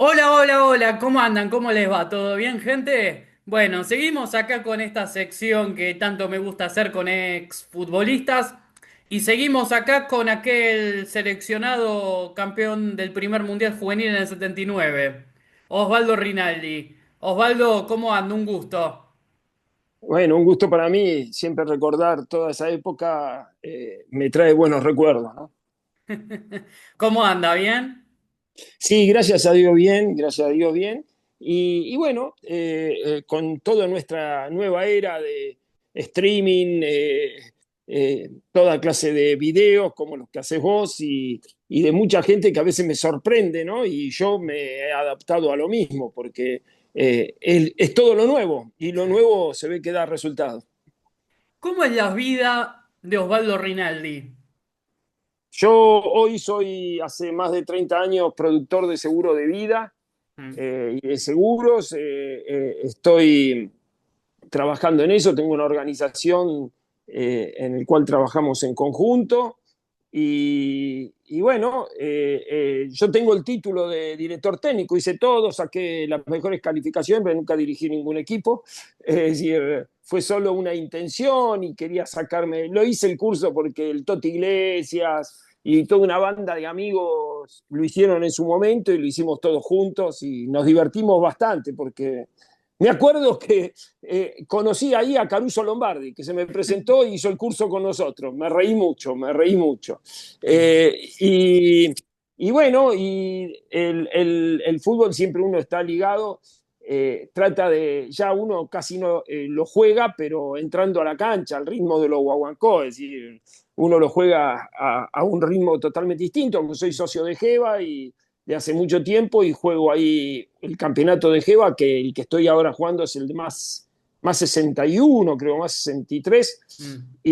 Hola, hola, hola, ¿cómo andan? ¿Cómo les va? ¿Todo bien, gente? Bueno, seguimos acá con esta sección que tanto me gusta hacer con ex futbolistas y seguimos acá con aquel seleccionado campeón del primer mundial juvenil en el 79, Osvaldo Rinaldi. Osvaldo, ¿cómo anda? Un gusto. Bueno, un gusto para mí, siempre recordar toda esa época me trae buenos recuerdos, ¿no? ¿Cómo anda? ¿Bien? Sí, gracias a Dios bien, gracias a Dios bien. Y bueno, con toda nuestra nueva era de streaming, toda clase de videos como los que haces vos y de mucha gente que a veces me sorprende, ¿no? Y yo me he adaptado a lo mismo porque es todo lo nuevo y lo nuevo se ve que da resultados. ¿Cómo es la vida de Osvaldo Rinaldi? Yo hoy soy, hace más de 30 años, productor de seguro de vida Mm. y de seguros. Estoy trabajando en eso, tengo una organización en la cual trabajamos en conjunto. Y bueno, yo tengo el título de director técnico, hice todo, saqué las mejores calificaciones, pero nunca dirigí ningún equipo. Es decir, fue solo una intención y quería sacarme, lo hice el curso porque el Toti Iglesias y toda una banda de amigos lo hicieron en su momento y lo hicimos todos juntos y nos divertimos bastante porque me acuerdo que conocí ahí a Caruso Lombardi, que se me presentó y hizo el curso con nosotros. Me reí mucho, me reí mucho. Eh, y, y, bueno, el fútbol siempre uno está ligado, trata de, ya uno casi no lo juega, pero entrando a la cancha, al ritmo de los guaguancó, es decir, uno lo juega a un ritmo totalmente distinto, aunque soy socio de Geva y de hace mucho tiempo y juego ahí el campeonato de Geva, que el que estoy ahora jugando es el de más 61, creo, más 63. Mm.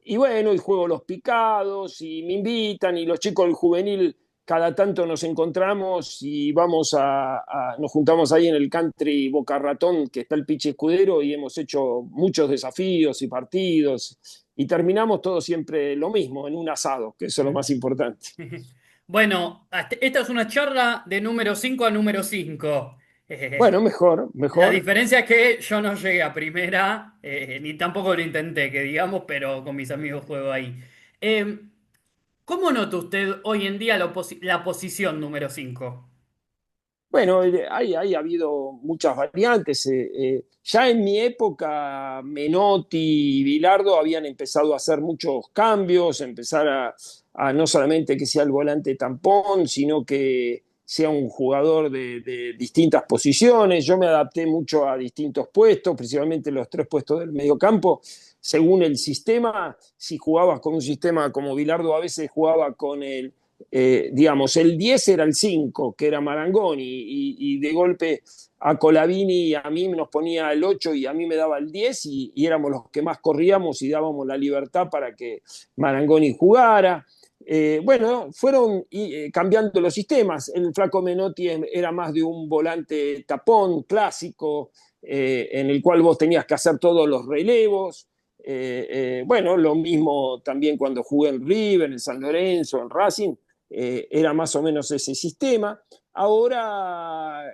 Y bueno, y juego los picados y me invitan y los chicos del juvenil cada tanto nos encontramos y nos juntamos ahí en el country Boca Ratón, que está el Pichi Escudero, y hemos hecho muchos desafíos y partidos y terminamos todo siempre lo mismo, en un asado, que eso es lo más importante. Bueno, esta es una charla de número 5 a número 5. Bueno, mejor, La mejor. diferencia es que yo no llegué a primera, ni tampoco lo intenté, que digamos, pero con mis amigos juego ahí. Eh, ¿Cómo nota usted hoy en día la posición número 5? Bueno, hay ha habido muchas variantes. Ya en mi época, Menotti y Bilardo habían empezado a hacer muchos cambios, empezar a no solamente que sea el volante tampón, sino que sea un jugador de distintas posiciones. Yo me adapté mucho a distintos puestos, principalmente los tres puestos del mediocampo, según el sistema. Si jugabas con un sistema como Bilardo a veces jugaba con digamos, el 10 era el 5 que era Marangoni, y de golpe a Colavini y a mí nos ponía el 8 y a mí me daba el 10 y éramos los que más corríamos y dábamos la libertad para que Marangoni jugara. Bueno, fueron cambiando los sistemas. El Flaco Menotti era más de un volante tapón clásico, en el cual vos tenías que hacer todos los relevos. Bueno, lo mismo también cuando jugué en River, en San Lorenzo, en Racing, era más o menos ese sistema. Ahora,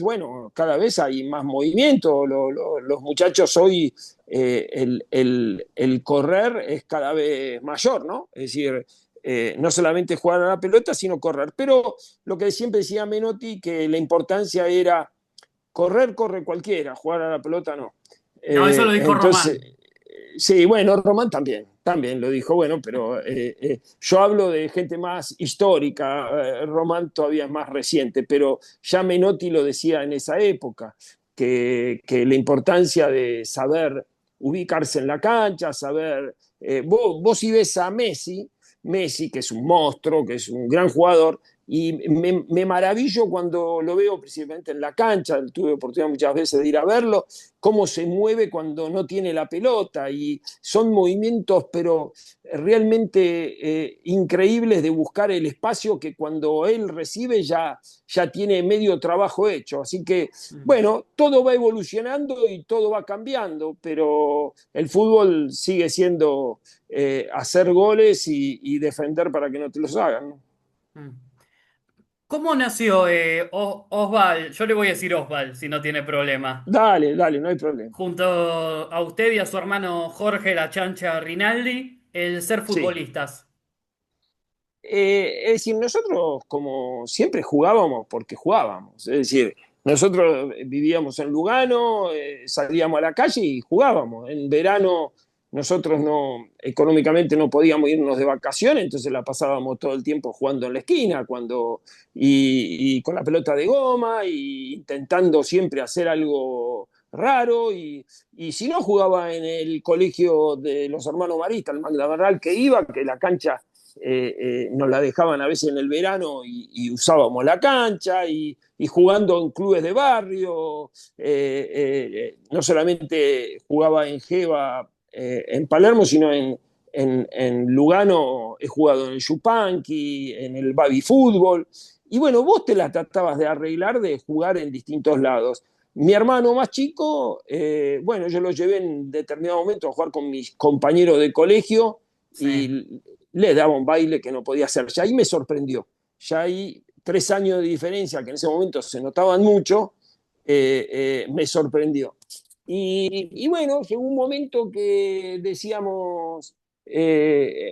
bueno, cada vez hay más movimiento. Los muchachos hoy, el correr es cada vez mayor, ¿no? Es decir, no solamente jugar a la pelota, sino correr. Pero lo que siempre decía Menotti, que la importancia era correr, corre cualquiera, jugar a la pelota no. No, eso lo dijo Entonces, Román. sí, bueno, Román también lo dijo, bueno, pero yo hablo de gente más histórica, Román todavía es más reciente, pero ya Menotti lo decía en esa época, que la importancia de saber ubicarse en la cancha, saber, vos si ves a Messi, que es un monstruo, que es un gran jugador, y me maravillo cuando lo veo precisamente en la cancha, tuve oportunidad muchas veces de ir a verlo, cómo se mueve cuando no tiene la pelota y son movimientos pero realmente increíbles de buscar el espacio que cuando él recibe ya tiene medio trabajo hecho. Así que Mm. bueno, todo va evolucionando y todo va cambiando, pero el fútbol sigue siendo hacer goles y defender para que no te los hagan, ¿no? Mm. ¿Cómo nació Osval? Yo le voy a decir Osval, si no tiene problema. Dale, dale, no hay problema. Junto a usted y a su hermano Jorge La Chancha Rinaldi, el ser Sí. futbolistas. Es decir, nosotros como siempre jugábamos porque jugábamos. Es decir, nosotros vivíamos en Lugano, salíamos a la calle y jugábamos. En verano nosotros no, económicamente no podíamos irnos de vacaciones, entonces la pasábamos todo el tiempo jugando en la esquina, y con la pelota de goma, y intentando siempre hacer algo raro. Y si no, jugaba en el colegio de los hermanos Maristas, el Magda Barral, que iba, que la cancha nos la dejaban a veces en el verano y usábamos la cancha y jugando en clubes de barrio. No solamente jugaba en Geva, en Palermo, sino en Lugano he jugado en el Yupanqui, en el Baby Fútbol. Y bueno, vos te la tratabas de arreglar de jugar en distintos lados. Mi hermano más chico, bueno, yo lo llevé en determinado momento a jugar con mis compañeros de colegio Sí. y le daba un baile que no podía hacer. Ya ahí me sorprendió. Ya ahí 3 años de diferencia, que en ese momento se notaban mucho, me sorprendió. Y bueno, llegó un momento que decíamos,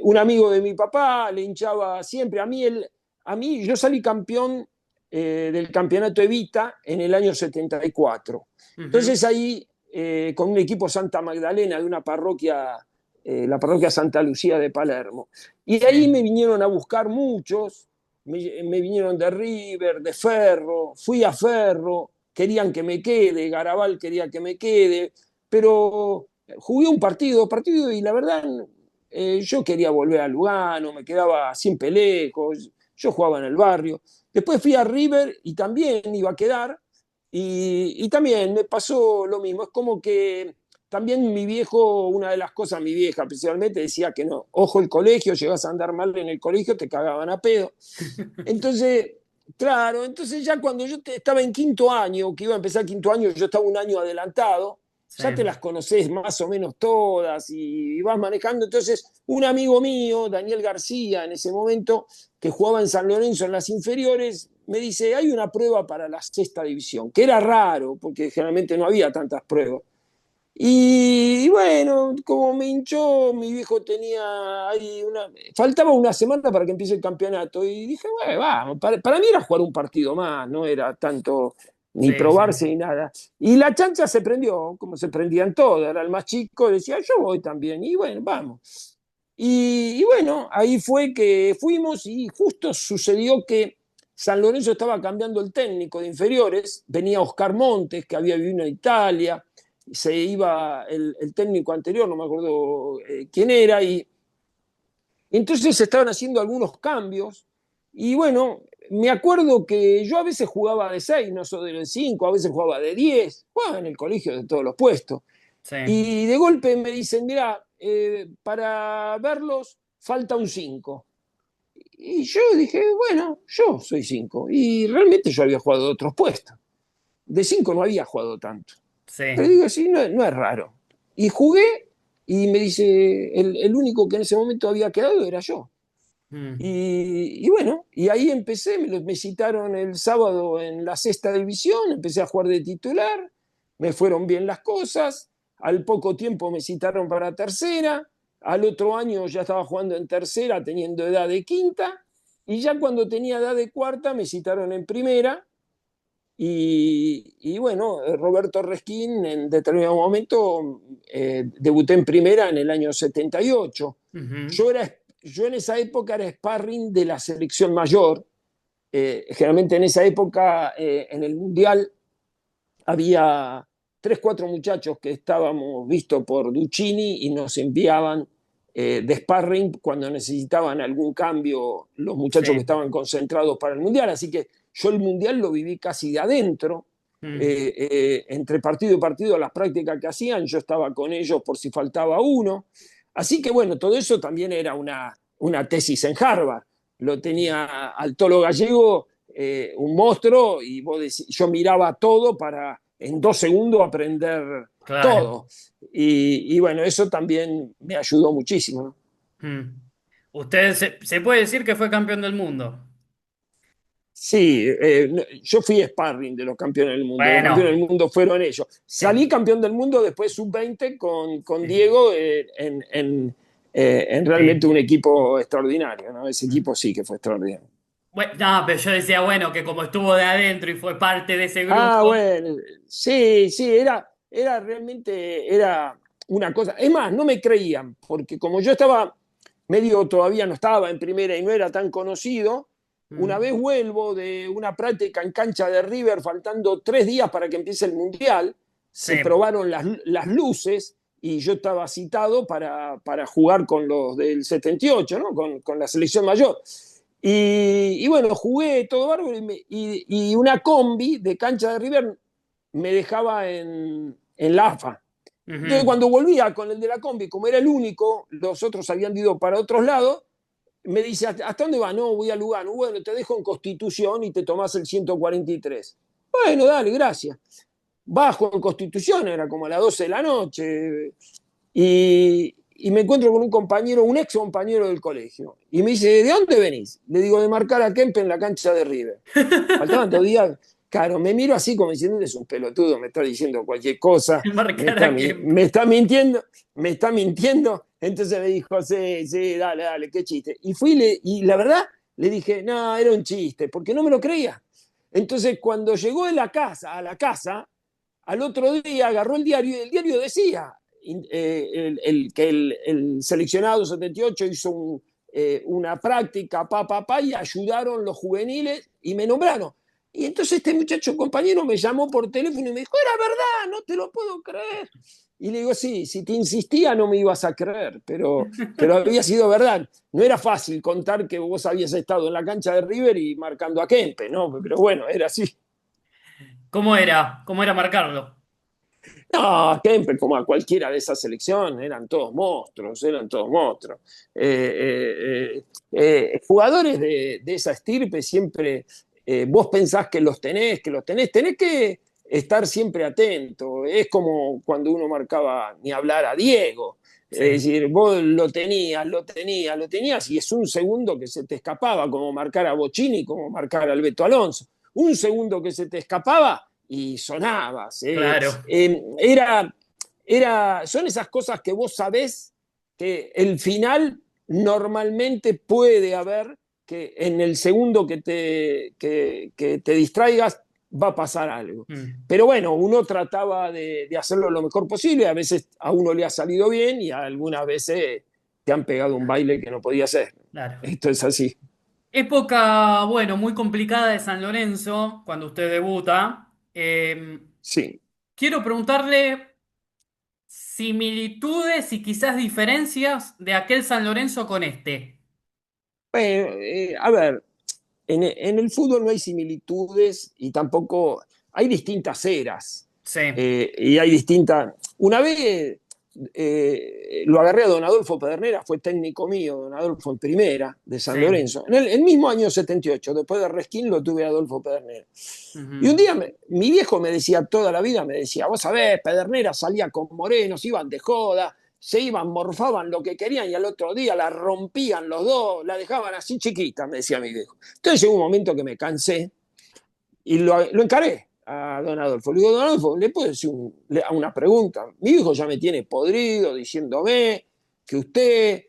un amigo de mi papá le hinchaba siempre. A mí yo salí campeón del campeonato Evita en el año 74. Ujú. Entonces ahí, con un equipo Santa Magdalena de una parroquia, la parroquia Santa Lucía de Palermo. Y de ahí Sí. me vinieron a buscar muchos, me vinieron de River, de Ferro, fui a Ferro, querían que me quede, Garabal quería que me quede, pero jugué un partido y la verdad yo quería volver a Lugano, me quedaba siempre lejos, yo jugaba en el barrio. Después fui a River y también iba a quedar y también me pasó lo mismo, es como que también mi viejo, una de las cosas, mi vieja principalmente decía que no, ojo el colegio, llegas a andar mal en el colegio, te cagaban a pedo. Entonces, claro, entonces ya cuando yo estaba en quinto año, que iba a empezar quinto año, yo estaba un año adelantado, Sí. ya te las conocés más o menos todas y vas manejando. Entonces, un amigo mío, Daniel García, en ese momento, que jugaba en San Lorenzo en las inferiores, me dice, hay una prueba para la sexta división, que era raro, porque generalmente no había tantas pruebas. Y bueno, como me hinchó, mi viejo tenía ahí faltaba una semana para que empiece el campeonato y dije, bueno, vamos, para mí era jugar un partido más, no era tanto ni Sí, sí. probarse ni nada. Y la chancha se prendió, como se prendían todos, era el más chico, decía, yo voy también, y bueno, vamos. Y bueno, ahí fue que fuimos y justo sucedió que San Lorenzo estaba cambiando el técnico de inferiores, venía Oscar Montes, que había vivido en Italia, se iba el técnico anterior, no me acuerdo quién era, y entonces se estaban haciendo algunos cambios. Y bueno, me acuerdo que yo a veces jugaba de 6, no soy de 5, a veces jugaba de 10, jugaba en el colegio de todos los puestos. Sí. Y de golpe me dicen, mira, para verlos falta un 5. Y yo dije, bueno, yo soy 5. Y realmente yo había jugado de otros puestos. De 5 no había jugado tanto. Pero Sí. digo, sí, no, no es raro. Y jugué y me dice, el único que en ese momento había quedado era yo. Mm. Y bueno, y ahí empecé, me citaron el sábado en la sexta división, empecé a jugar de titular, me fueron bien las cosas, al poco tiempo me citaron para tercera, al otro año ya estaba jugando en tercera teniendo edad de quinta, y ya cuando tenía edad de cuarta me citaron en primera, y bueno, Roberto Resquín en determinado momento debuté en primera en el año 78. Ujú. Yo en esa época era sparring de la selección mayor. Generalmente en esa época en el Mundial había 3, 4 muchachos que estábamos vistos por Duccini y nos enviaban de sparring cuando necesitaban algún cambio los Sí. muchachos que estaban concentrados para el Mundial. Así que yo el Mundial lo viví casi de adentro. Mm. Entre partido y partido, las prácticas que hacían, yo estaba con ellos por si faltaba uno. Así que bueno, todo eso también era una tesis en Harvard. Lo tenía al Tolo Gallego, un monstruo, y yo miraba todo para en 2 segundos aprender Claro. todo. Y bueno, eso también me ayudó muchísimo, ¿no? Mm. Usted se puede decir que fue campeón del mundo. Sí, yo fui sparring de los campeones del mundo. Los campeones Bueno, del mundo fueron ellos. bien. Salí campeón del mundo después sub-20 con Diego en realmente Sí. un equipo extraordinario, ¿no? Ese Mm. equipo sí que fue extraordinario. Bueno, no, pero yo decía, bueno, que como estuvo de adentro y fue parte de ese Ah, grupo. bueno, sí, sí, era realmente, era una cosa. Es más, no me creían, porque como yo estaba medio, todavía no estaba en primera y no era tan conocido, una Mm. vez vuelvo de una práctica en cancha de River, faltando 3 días para que empiece el Mundial, Sí. se probaron las luces y yo estaba citado para jugar con los del 78, ¿no? Con la selección mayor. Y bueno, jugué todo bárbaro y una combi de cancha de River me dejaba en la AFA. Entonces, Ujú. cuando volvía con el de la combi, como era el único, los otros habían ido para otros lados, me dice, ¿hasta dónde va? No, voy a Lugano. Bueno, te dejo en Constitución y te tomás el 143. Bueno, dale, gracias. Bajo en Constitución, era como a las 12 de la noche, y me encuentro con un compañero, un ex compañero del colegio, y me dice, ¿de dónde venís? Le digo, de marcar a Kempe en la cancha de River. Faltaban 2 días. Claro, me miro así como diciendo, es un pelotudo, me está diciendo cualquier cosa, Marcar a Kemp. me está mintiendo, me está mintiendo. Entonces me dijo, sí, sí, dale, dale, qué chiste. Y fui y la verdad le dije, no, era un chiste, porque no me lo creía. Entonces cuando llegó a la casa, al otro día agarró el diario y el diario decía que el seleccionado 78 hizo una práctica, y ayudaron los juveniles y me nombraron. Y entonces este muchacho compañero me llamó por teléfono y me dijo, era verdad, no te lo puedo creer. Y le digo, sí, si te insistía no me ibas a creer, pero había sido verdad. No era fácil contar que vos habías estado en la cancha de River y marcando a Kempe, ¿no? Pero bueno, era así. ¿Cómo era? ¿Cómo era marcarlo? No, Kempe, como a cualquiera de esas selecciones, eran todos monstruos, eran todos monstruos. Jugadores de esa estirpe siempre, vos pensás que los tenés que estar siempre atento. Es como cuando uno marcaba, ni hablar a Diego. Es Sí. decir, vos lo tenías, y es un segundo que se te escapaba, como marcar a Bocini, como marcar al Beto Alonso. Un segundo que se te escapaba y sonabas. Claro. Son esas cosas que vos sabés que el final normalmente puede haber, que en el segundo que te distraigas va a pasar algo. Mm. Pero bueno, uno trataba de hacerlo lo mejor posible, a veces a uno le ha salido bien y algunas veces te han pegado un baile que no podía hacer. Claro. Esto es así. Época, bueno, muy complicada de San Lorenzo, cuando usted debuta. Sí. Quiero preguntarle similitudes y quizás diferencias de aquel San Lorenzo con este. A ver, en el fútbol no hay similitudes y tampoco hay distintas eras. Sí, Y hay distintas. Una vez lo agarré a don Adolfo Pedernera, fue técnico mío, don Adolfo en primera de San sí. Lorenzo. En el mismo año 78, después de Resquín, lo tuve a Adolfo Pedernera. Y un Ujú. día mi viejo me decía, toda la vida me decía, vos sabés, Pedernera salía con morenos, iban de joda, se iban, morfaban lo que querían y al otro día la rompían los dos, la dejaban así chiquita, me decía mi viejo. Entonces llegó un momento que me cansé y lo encaré a don Adolfo. Le digo, don Adolfo, ¿le puedo decir una pregunta? Mi hijo ya me tiene podrido diciéndome que usted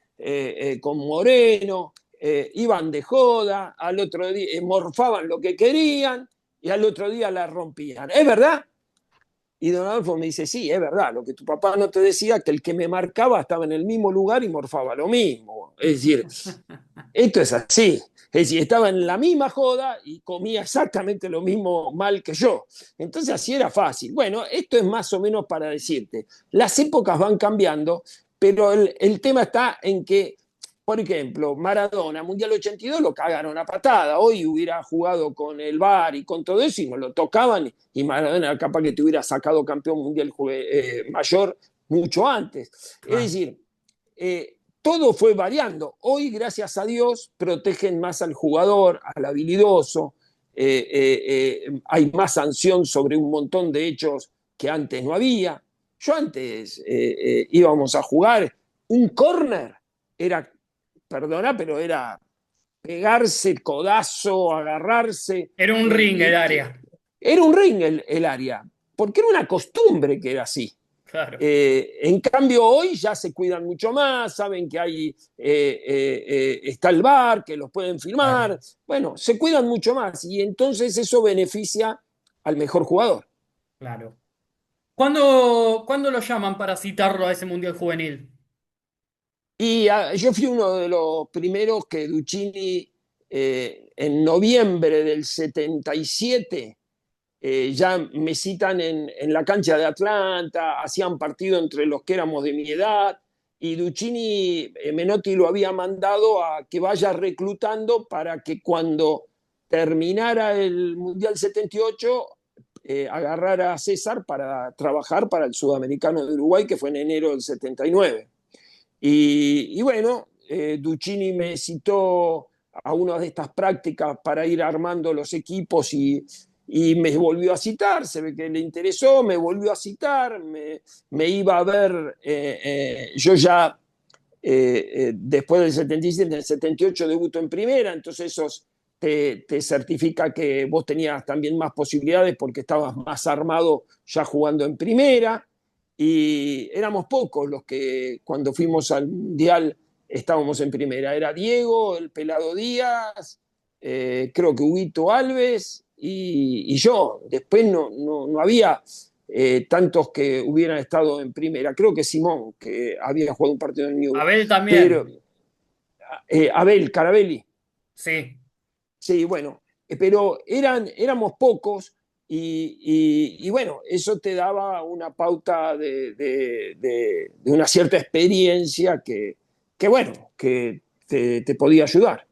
con Moreno iban de joda, al otro día morfaban lo que querían y al otro día la rompían. ¿Es verdad? Y don Adolfo me dice, sí, es verdad, lo que tu papá no te decía, que el que me marcaba estaba en el mismo lugar y morfaba lo mismo. Es decir, esto es así. Es decir, estaba en la misma joda y comía exactamente lo mismo mal que yo. Entonces así era fácil. Bueno, esto es más o menos para decirte, las épocas van cambiando, pero el tema está en que, por ejemplo, Maradona, Mundial 82, lo cagaron a patada. Hoy hubiera jugado con el VAR y con todo eso y no lo tocaban y Maradona capaz que te hubiera sacado campeón mundial mayor mucho antes. Es Claro. decir, todo fue variando. Hoy, gracias a Dios, protegen más al jugador, al habilidoso. Hay más sanción sobre un montón de hechos que antes no había. Yo antes íbamos a jugar un córner, era, perdona, pero era pegarse el codazo, agarrarse. Era un ring el área. Era un ring el área, porque era una costumbre que era así. Claro, En cambio, hoy ya se cuidan mucho más, saben que está el VAR, que los pueden claro, filmar. Bueno, se cuidan mucho más y entonces eso beneficia al mejor jugador. claro. ¿Cuándo lo llaman para citarlo a ese Mundial Juvenil? Y yo fui uno de los primeros que Duccini, en noviembre del 77, ya me citan en la cancha de Atlanta, hacían partido entre los que éramos de mi edad, y Duccini, Menotti lo había mandado a que vaya reclutando para que cuando terminara el Mundial 78, agarrara a César para trabajar para el Sudamericano de Uruguay, que fue en enero del 79. Y bueno, Duccini me citó a una de estas prácticas para ir armando los equipos y me volvió a citar, se ve que le interesó, me volvió a citar, me iba a ver, yo ya después del 77, en el 78 debuto en primera, entonces eso te certifica que vos tenías también más posibilidades porque estabas más armado ya jugando en primera y éramos pocos los que cuando fuimos al Mundial estábamos en primera. Era Diego, el Pelado Díaz, creo que Huguito Alves y yo. Después no había tantos que hubieran estado en primera. Creo que Simón, que había jugado un partido en Newell. Abel Pero también. Abel Carabelli, Sí. sí, bueno, pero éramos pocos y bueno, eso te daba una pauta de una cierta experiencia que bueno, que te podía ayudar.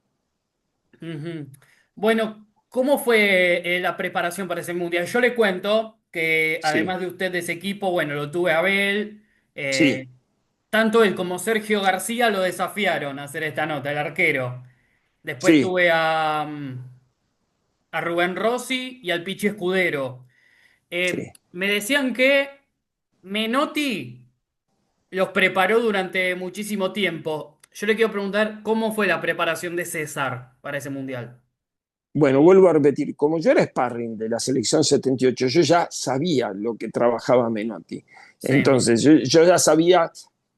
Ujú. Bueno, ¿cómo fue la preparación para ese mundial? Yo le cuento que Sí, además de usted de ese equipo, bueno, lo tuve a Abel, sí, tanto él como Sergio García lo desafiaron a hacer esta nota, el arquero. Después sí, tuve a Rubén Rossi y al Pichi Escudero. sí. Me decían que Menotti los preparó durante muchísimo tiempo. Yo le quiero preguntar cómo fue la preparación de César para ese mundial. Bueno, vuelvo a repetir, como yo era sparring de la selección 78, yo ya sabía lo que trabajaba Menotti. Sí, Entonces, yo ya sabía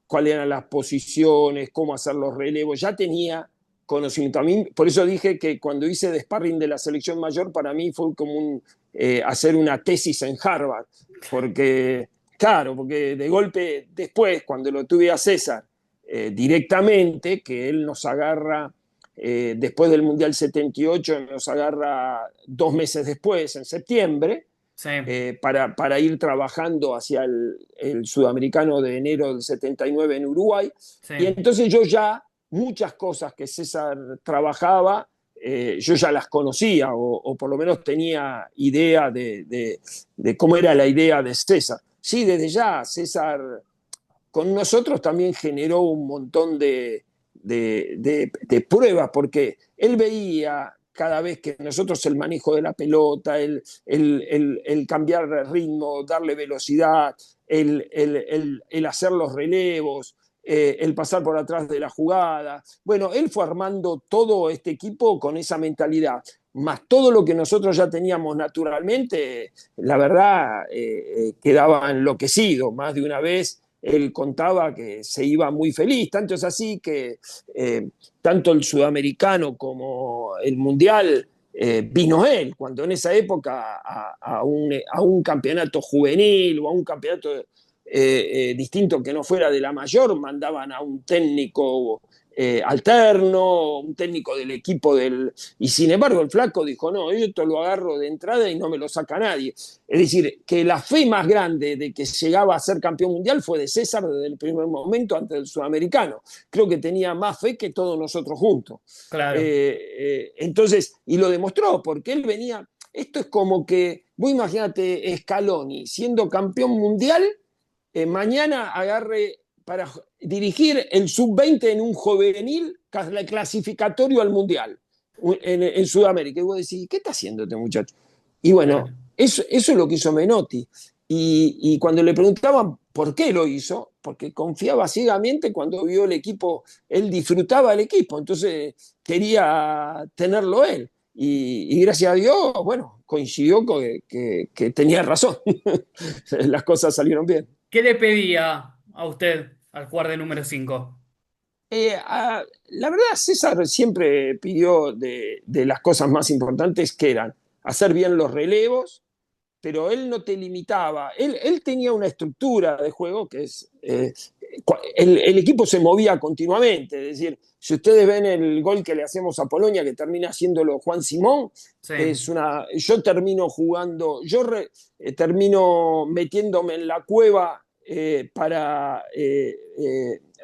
cuáles eran las posiciones, cómo hacer los relevos, ya tenía conocimiento. A mí, por eso dije que cuando hice de sparring de la selección mayor, para mí fue como hacer una tesis en Harvard, porque, claro, porque de golpe después, cuando lo tuve a César directamente, que él nos agarra después del Mundial 78, nos agarra 2 meses después, en septiembre, sí, para ir trabajando hacia el sudamericano de enero del 79 en Uruguay. sí. Y entonces yo ya, muchas cosas que César trabajaba, yo ya las conocía o por lo menos tenía idea de cómo era la idea de César. Sí, desde ya César con nosotros también generó un montón de pruebas, porque él veía cada vez que nosotros el manejo de la pelota, el cambiar de ritmo, darle velocidad, el hacer los relevos, el pasar por atrás de la jugada. Bueno, él fue armando todo este equipo con esa mentalidad, más todo lo que nosotros ya teníamos naturalmente, la verdad, quedaba enloquecido. Más de una vez él contaba que se iba muy feliz, tanto es así que tanto el sudamericano como el mundial vino él, cuando en esa época a un campeonato juvenil o a un campeonato distinto que no fuera de la mayor, mandaban a un técnico alterno, un técnico del equipo del... Y sin embargo el flaco dijo, no, yo esto lo agarro de entrada y no me lo saca nadie. Es decir, que la fe más grande de que llegaba a ser campeón mundial fue de César desde el primer momento antes del sudamericano. Creo que tenía más fe que todos nosotros juntos. Claro. Entonces, y lo demostró, porque él venía, esto es como que, vos imagínate Scaloni siendo campeón mundial, mañana agarre para dirigir el sub-20 en un juvenil clasificatorio al mundial en Sudamérica. Y vos decís, ¿qué está haciendo este muchacho? Y bueno, Claro. eso es lo que hizo Menotti. Y cuando le preguntaban por qué lo hizo, porque confiaba ciegamente cuando vio el equipo, él disfrutaba el equipo, entonces quería tenerlo él. Y gracias a Dios, bueno, coincidió que tenía razón. Las cosas salieron bien. ¿Qué le pedía a usted al jugar de número 5? La verdad, César siempre pidió de las cosas más importantes que eran hacer bien los relevos, pero él no te limitaba. Él tenía una estructura de juego que es... el equipo se movía continuamente, es decir, si ustedes ven el gol que le hacemos a Polonia, que termina haciéndolo Juan Simón, Sí, yo termino jugando, termino metiéndome en la cueva para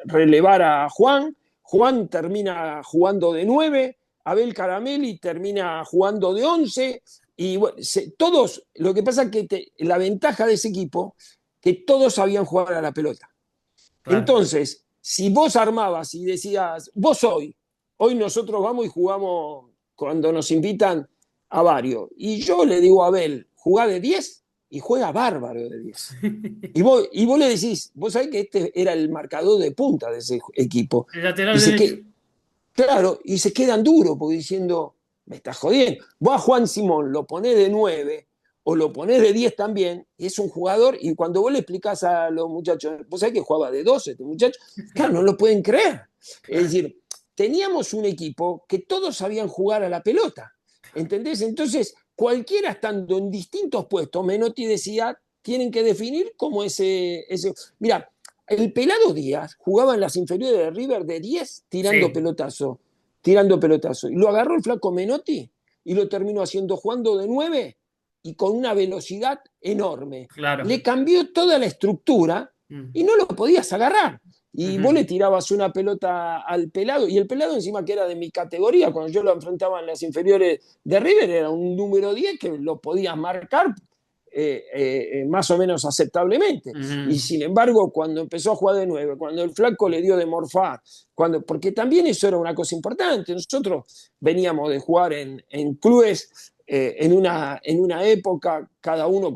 relevar a Juan. Juan termina jugando de 9, Abel Caramelli termina jugando de 11, y bueno, todos, lo que pasa es que la ventaja de ese equipo, que todos sabían jugar a la pelota. claro. Entonces, si vos armabas y decías, vos hoy nosotros vamos y jugamos cuando nos invitan a varios, y yo le digo a Abel, jugá de 10 y juega bárbaro de 10. Y vos le decís, vos sabés que este era el marcador de punta de ese equipo. El lateral Y se, derecho. que, Claro, y se quedan duros porque diciendo, me estás jodiendo. Vos a Juan Simón lo ponés de 9 o lo ponés de 10 también, y es un jugador, y cuando vos le explicás a los muchachos, vos sabés que jugaba de 12 este muchacho, claro, no lo pueden creer. Es Claro. decir, teníamos un equipo que todos sabían jugar a la pelota, ¿entendés? Entonces, cualquiera estando en distintos puestos, Menotti decía, tienen que definir cómo ese... Mira, el Pelado Díaz jugaba en las inferiores de River de 10 Sí, tirando pelotazo. Y lo agarró el flaco Menotti y lo terminó haciendo jugando de 9 y con una velocidad enorme. claro. Le cambió toda la estructura Mm, y no lo podías agarrar. Y vos ujú. le tirabas una pelota al Pelado, y el Pelado encima que era de mi categoría, cuando yo lo enfrentaba en las inferiores de River, era un número 10 que lo podías marcar más o menos aceptablemente. Y Ujú. sin embargo, cuando empezó a jugar de 9, cuando el flaco le dio de morfar, porque también eso era una cosa importante, nosotros veníamos de jugar en clubes en una época, cada uno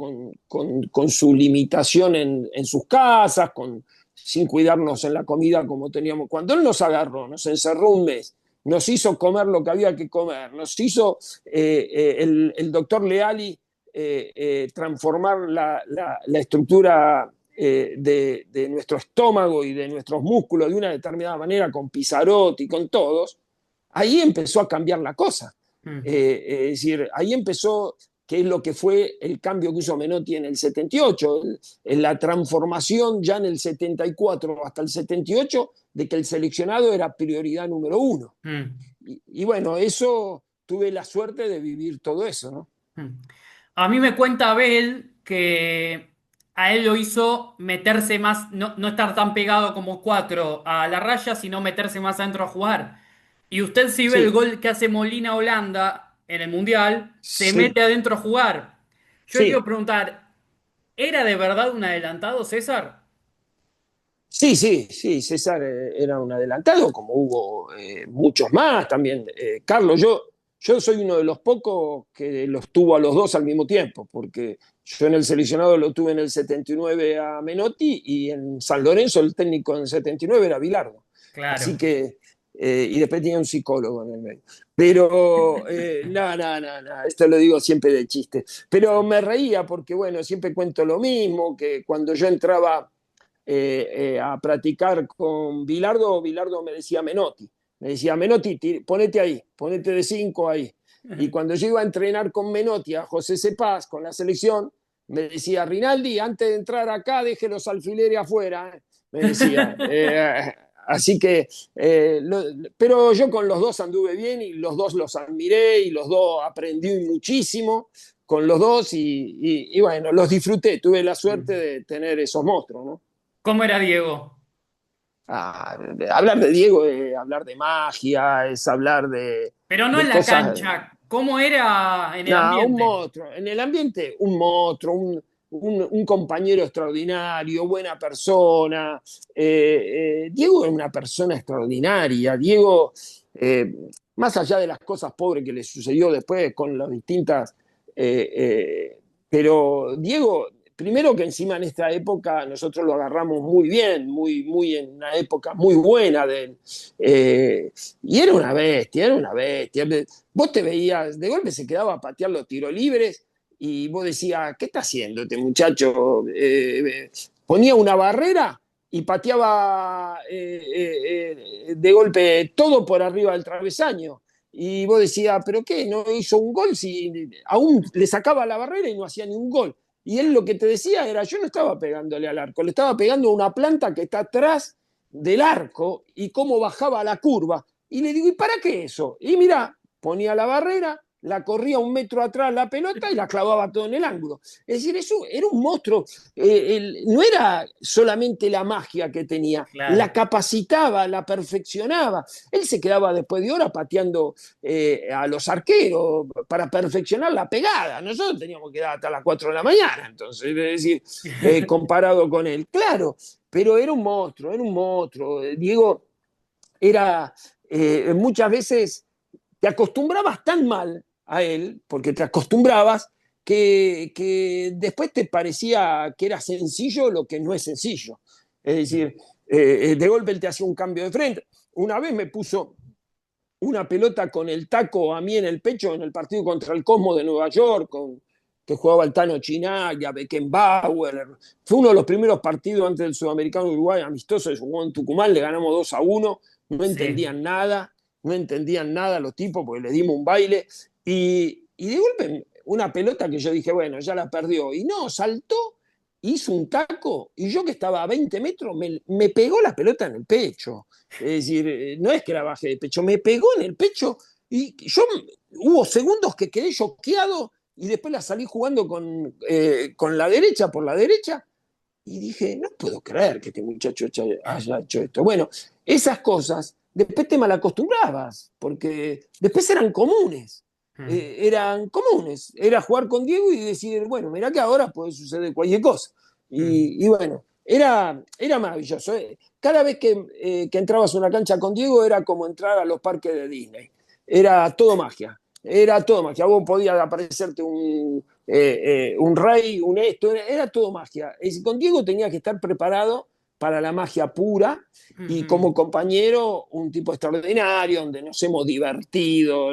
con su limitación en sus casas, sin cuidarnos en la comida como teníamos. Cuando él nos agarró, nos encerró un mes, nos hizo comer lo que había que comer, nos hizo el doctor Leali transformar la estructura de nuestro estómago y de nuestros músculos de una determinada manera con Pizarotti, con todos, ahí empezó a cambiar la cosa. Mm. Es decir, ahí empezó, que es lo que fue el cambio que hizo Menotti en el 78, en la transformación ya en el 74 hasta el 78, de que el seleccionado era prioridad número uno. Mm. Y bueno, eso tuve la suerte de vivir todo eso, ¿no? Mm. A mí me cuenta Abel que a él lo hizo meterse más, no estar tan pegado como cuatro a la raya, sino meterse más adentro a jugar. Y usted si ve el Sí, gol que hace Molina a Holanda en el Mundial, se sí, mete adentro a jugar. Yo le quiero sí. preguntar, ¿era de verdad un adelantado, César? Sí, sí, sí, César era un adelantado, como hubo muchos más también. Carlos, yo soy uno de los pocos que los tuvo a los dos al mismo tiempo, porque yo en el seleccionado lo tuve en el 79 a Menotti, y en San Lorenzo el técnico en el 79 era Bilardo. Así Claro. que, y después tenía un psicólogo en el medio. Pero, no, no, no, no, esto lo digo siempre de chiste. Pero me reía porque, bueno, siempre cuento lo mismo, que cuando yo entraba a practicar con Bilardo, Bilardo me decía Menotti, ponete ahí, ponete de 5 ahí. Y cuando yo iba a entrenar con Menotti a José Cepaz, con la selección, me decía, Rinaldi, antes de entrar acá, deje los alfileres afuera, me decía. Así que, pero yo con los dos anduve bien y los dos los admiré y los dos aprendí muchísimo con los dos y bueno, los disfruté, tuve la suerte de tener esos monstruos, ¿no? ¿Cómo era Diego? Hablar de Diego es hablar de magia, es hablar Pero no en de la cosas. cancha, ¿cómo era en el Nada, un ambiente? monstruo. En el ambiente, un monstruo, un compañero extraordinario, buena persona. Diego es una persona extraordinaria. Diego, eh, más allá de las cosas pobres que le sucedió después con las distintas. Pero Diego primero que encima en esta época nosotros lo agarramos muy bien, en una época muy buena de él. Y era una bestia, era una bestia. Vos te veías, de golpe se quedaba a patear los tiros libres y vos decías, ¿qué está haciendo este muchacho? Ponía una barrera y pateaba de golpe todo por arriba del travesaño. Y vos decías, ¿pero qué? ¿No hizo un gol? Si aún le sacaba la barrera y no hacía ni un gol. Y él lo que te decía era, yo no estaba pegándole al arco, le estaba pegando a una planta que está atrás del arco y cómo bajaba la curva. Y le digo, ¿y para qué eso? Y mira, ponía la barrera, la corría 1 metro atrás la pelota y la clavaba todo en el ángulo. Es decir, eso era un monstruo. No era solamente la magia que tenía, la Claro. capacitaba, la perfeccionaba. Él se quedaba después de hora pateando a los arqueros para perfeccionar la pegada. Nosotros teníamos que dar hasta las 4 de la mañana, entonces, es decir, comparado con él. Claro, pero era un monstruo, era un monstruo. Diego era muchas veces te acostumbrabas tan mal a él, porque te acostumbrabas, que después te parecía que era sencillo lo que no es sencillo. Es decir, de golpe él te hacía un cambio de frente. Una vez me puso una pelota con el taco a mí en el pecho en el partido contra el Cosmo de Nueva York, que jugaba el Tano Chinaglia, Beckenbauer. Fue uno de los primeros partidos antes del Sudamericano Uruguay, amistoso, se jugó en Tucumán, le ganamos 2-1, no Sí. entendían nada, no entendían nada los tipos porque les dimos un baile. Y de golpe una pelota que yo dije, bueno, ya la perdió. Y no, saltó, hizo un taco y yo que estaba a 20 metros me pegó la pelota en el pecho. Es decir, no es que la bajé de pecho, me pegó en el pecho y yo hubo segundos que quedé choqueado y después la salí jugando con la derecha, por la derecha, y dije, no puedo creer que este muchacho haya hecho esto. Bueno, esas cosas después te malacostumbrabas, porque después eran comunes, era jugar con Diego y decir, bueno, mirá que ahora puede suceder cualquier cosa. Y bueno, era maravilloso. Cada vez que entrabas a una cancha con Diego era como entrar a los parques de Disney. Era todo magia. Era todo magia. Vos podías aparecerte un rey, un esto, era todo magia. Con Diego tenía que estar preparado para la magia pura y como compañero un tipo extraordinario, donde nos hemos divertido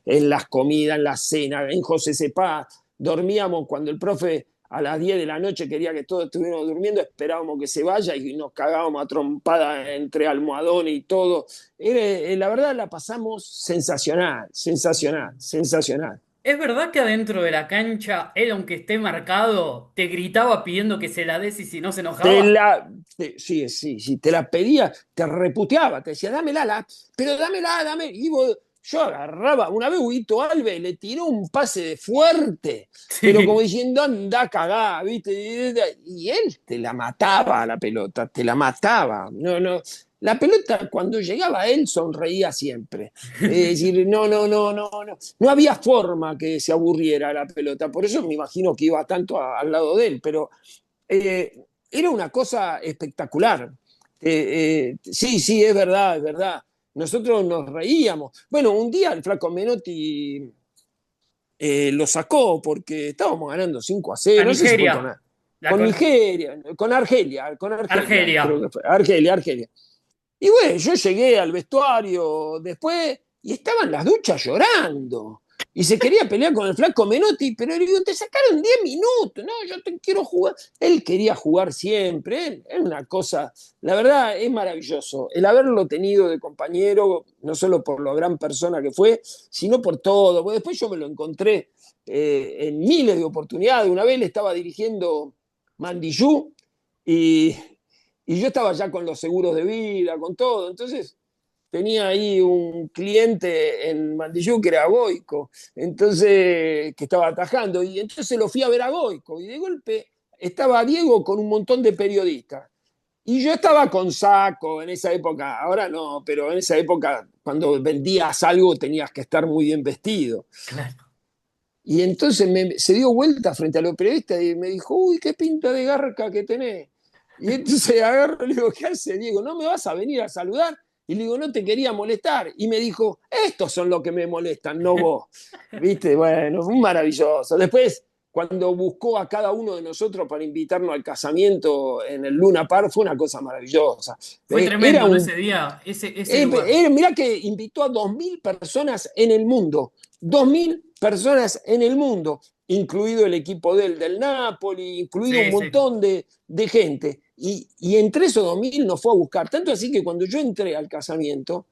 en las comidas, en la cena, en José Cepá. Dormíamos cuando el profe a las 10 de la noche quería que todos estuviéramos durmiendo, esperábamos que se vaya y nos cagábamos a trompada entre almohadón y todo. La verdad la pasamos sensacional, sensacional, sensacional. ¿Es verdad que adentro de la cancha, él, aunque esté marcado, te gritaba pidiendo que se la des y si no se Te enojaba? la, sí, sí, sí, te la pedía, te reputeaba, te decía, pero dámela, dame. Y yo agarraba, una vez Huguito Alves le tiró un pase de fuerte, pero como Sí. diciendo, anda cagá, ¿viste? Y él te la mataba a la pelota, te la mataba. No, no. La pelota, cuando llegaba a él, sonreía siempre. Es decir, no, no, no, no, no. No había forma que se aburriera la pelota. Por eso me imagino que iba tanto al lado de él, pero era una cosa espectacular. Sí, sí, es verdad, es verdad. Nosotros nos reíamos. Bueno, un día el flaco Menotti lo sacó porque estábamos ganando 5-0, A no sé si fue Nigeria. La con con... Nigeria, con Argelia, Argelia. creo que fue, Argelia, Argelia. Y bueno, yo llegué al vestuario después y estaban las duchas llorando. Y se quería pelear con el flaco Menotti, pero le digo, te sacaron 10 minutos, no, yo te quiero jugar. Él quería jugar siempre, es una cosa, la verdad es maravilloso. El haberlo tenido de compañero, no solo por lo gran persona que fue, sino por todo. Porque después yo me lo encontré en miles de oportunidades. Una vez le estaba dirigiendo Mandillú y yo estaba ya con los seguros de vida, con todo. Entonces tenía ahí un cliente en Mandillú que era Goico, entonces, que estaba atajando. Y entonces lo fui a ver a Goico. Y de golpe estaba Diego con un montón de periodistas. Y yo estaba con saco en esa época, ahora no, pero en esa época cuando vendías algo tenías que estar muy bien vestido. Claro. Y entonces se dio vuelta frente a los periodistas y me dijo, uy, qué pinta de garca que tenés. Y entonces agarro y le digo, ¿qué hace Diego? ¿No me vas a venir a saludar? Y le digo, no te quería molestar. Y me dijo, estos son los que me molestan, no vos. ¿Viste? Bueno, fue maravilloso. Después cuando buscó a cada uno de nosotros para invitarnos al casamiento en el Luna Park, fue una cosa maravillosa. Fue Era tremendo, ¿no? un Ese día, ese lugar. Mirá que invitó a 2.000 personas en el mundo, 2.000 personas en el mundo, incluido el equipo del Napoli, incluido un Sí, sí. montón de gente. Y entre esos 2.000 nos fue a buscar. Tanto así que cuando yo entré al casamiento,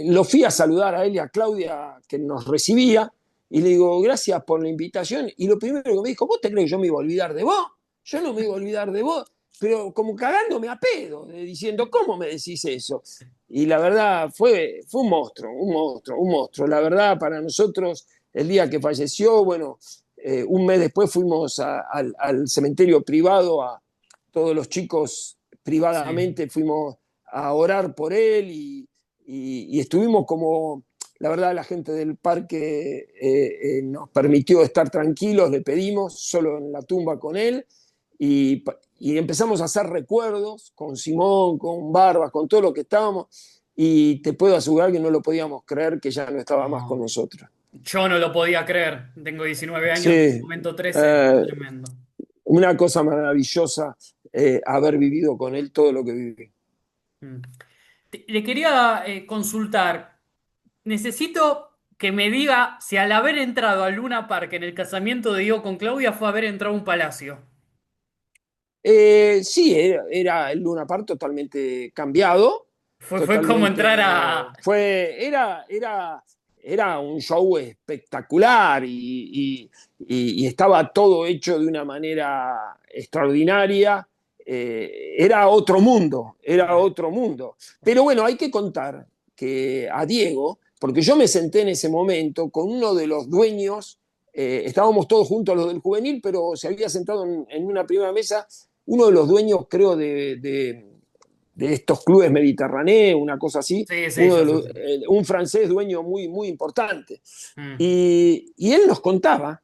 lo fui a saludar a él y a Claudia, que nos recibía, y le digo, gracias por la invitación. Y lo primero que me dijo, ¿vos te crees que yo me iba a olvidar de vos? Yo no me iba a olvidar de vos, pero como cagándome a pedo, diciendo, ¿cómo me decís eso? Y la verdad fue un monstruo, un monstruo, un monstruo. La verdad, para nosotros, el día que falleció, bueno, un mes después fuimos al cementerio privado, a todos los chicos Sí. privadamente fuimos a orar por él y estuvimos como, la verdad, la gente del parque nos permitió estar tranquilos, le pedimos, solo en la tumba con él, y, y empezamos a hacer recuerdos con Simón, con Barbas, con todo lo que estábamos, y te puedo asegurar que no lo podíamos creer que ya no estaba más con No, nosotros. yo no lo podía creer. Tengo 19 años, en ese Sí, momento 13. eh, Tremendo. una cosa maravillosa haber vivido con él todo lo que viví. Mm. Le quería consultar. Necesito que me diga si al haber entrado al Luna Park en el casamiento de Diego con Claudia fue haber entrado a un palacio. Sí, era el Luna Park totalmente cambiado, Fue como entrar totalmente, a... era un show espectacular y estaba todo hecho de una manera extraordinaria. Era otro mundo, era otro mundo. Pero bueno, hay que contar que a Diego, porque yo me senté en ese momento con uno de los dueños, estábamos todos juntos los del juvenil, pero se había sentado en una primera mesa uno de los dueños, creo, de estos clubes mediterráneos, una cosa así, Sí, sí, yo sé. Sí. un francés dueño muy, muy importante. Mm. Y él nos contaba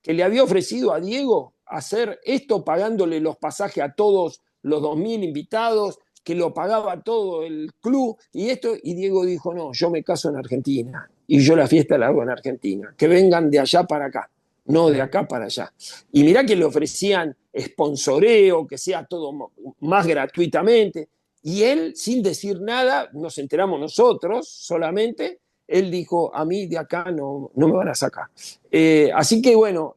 que le había ofrecido a Diego hacer esto pagándole los pasajes a todos los 2.000 invitados, que lo pagaba todo el club y esto, y Diego dijo, no, yo me caso en Argentina y yo la fiesta la hago en Argentina, que vengan de allá para acá, no de acá para allá. Y mirá que le ofrecían sponsoreo, que sea todo más gratuitamente, y él, sin decir nada, nos enteramos nosotros solamente, él dijo, a mí de acá no me van a sacar. Así que bueno,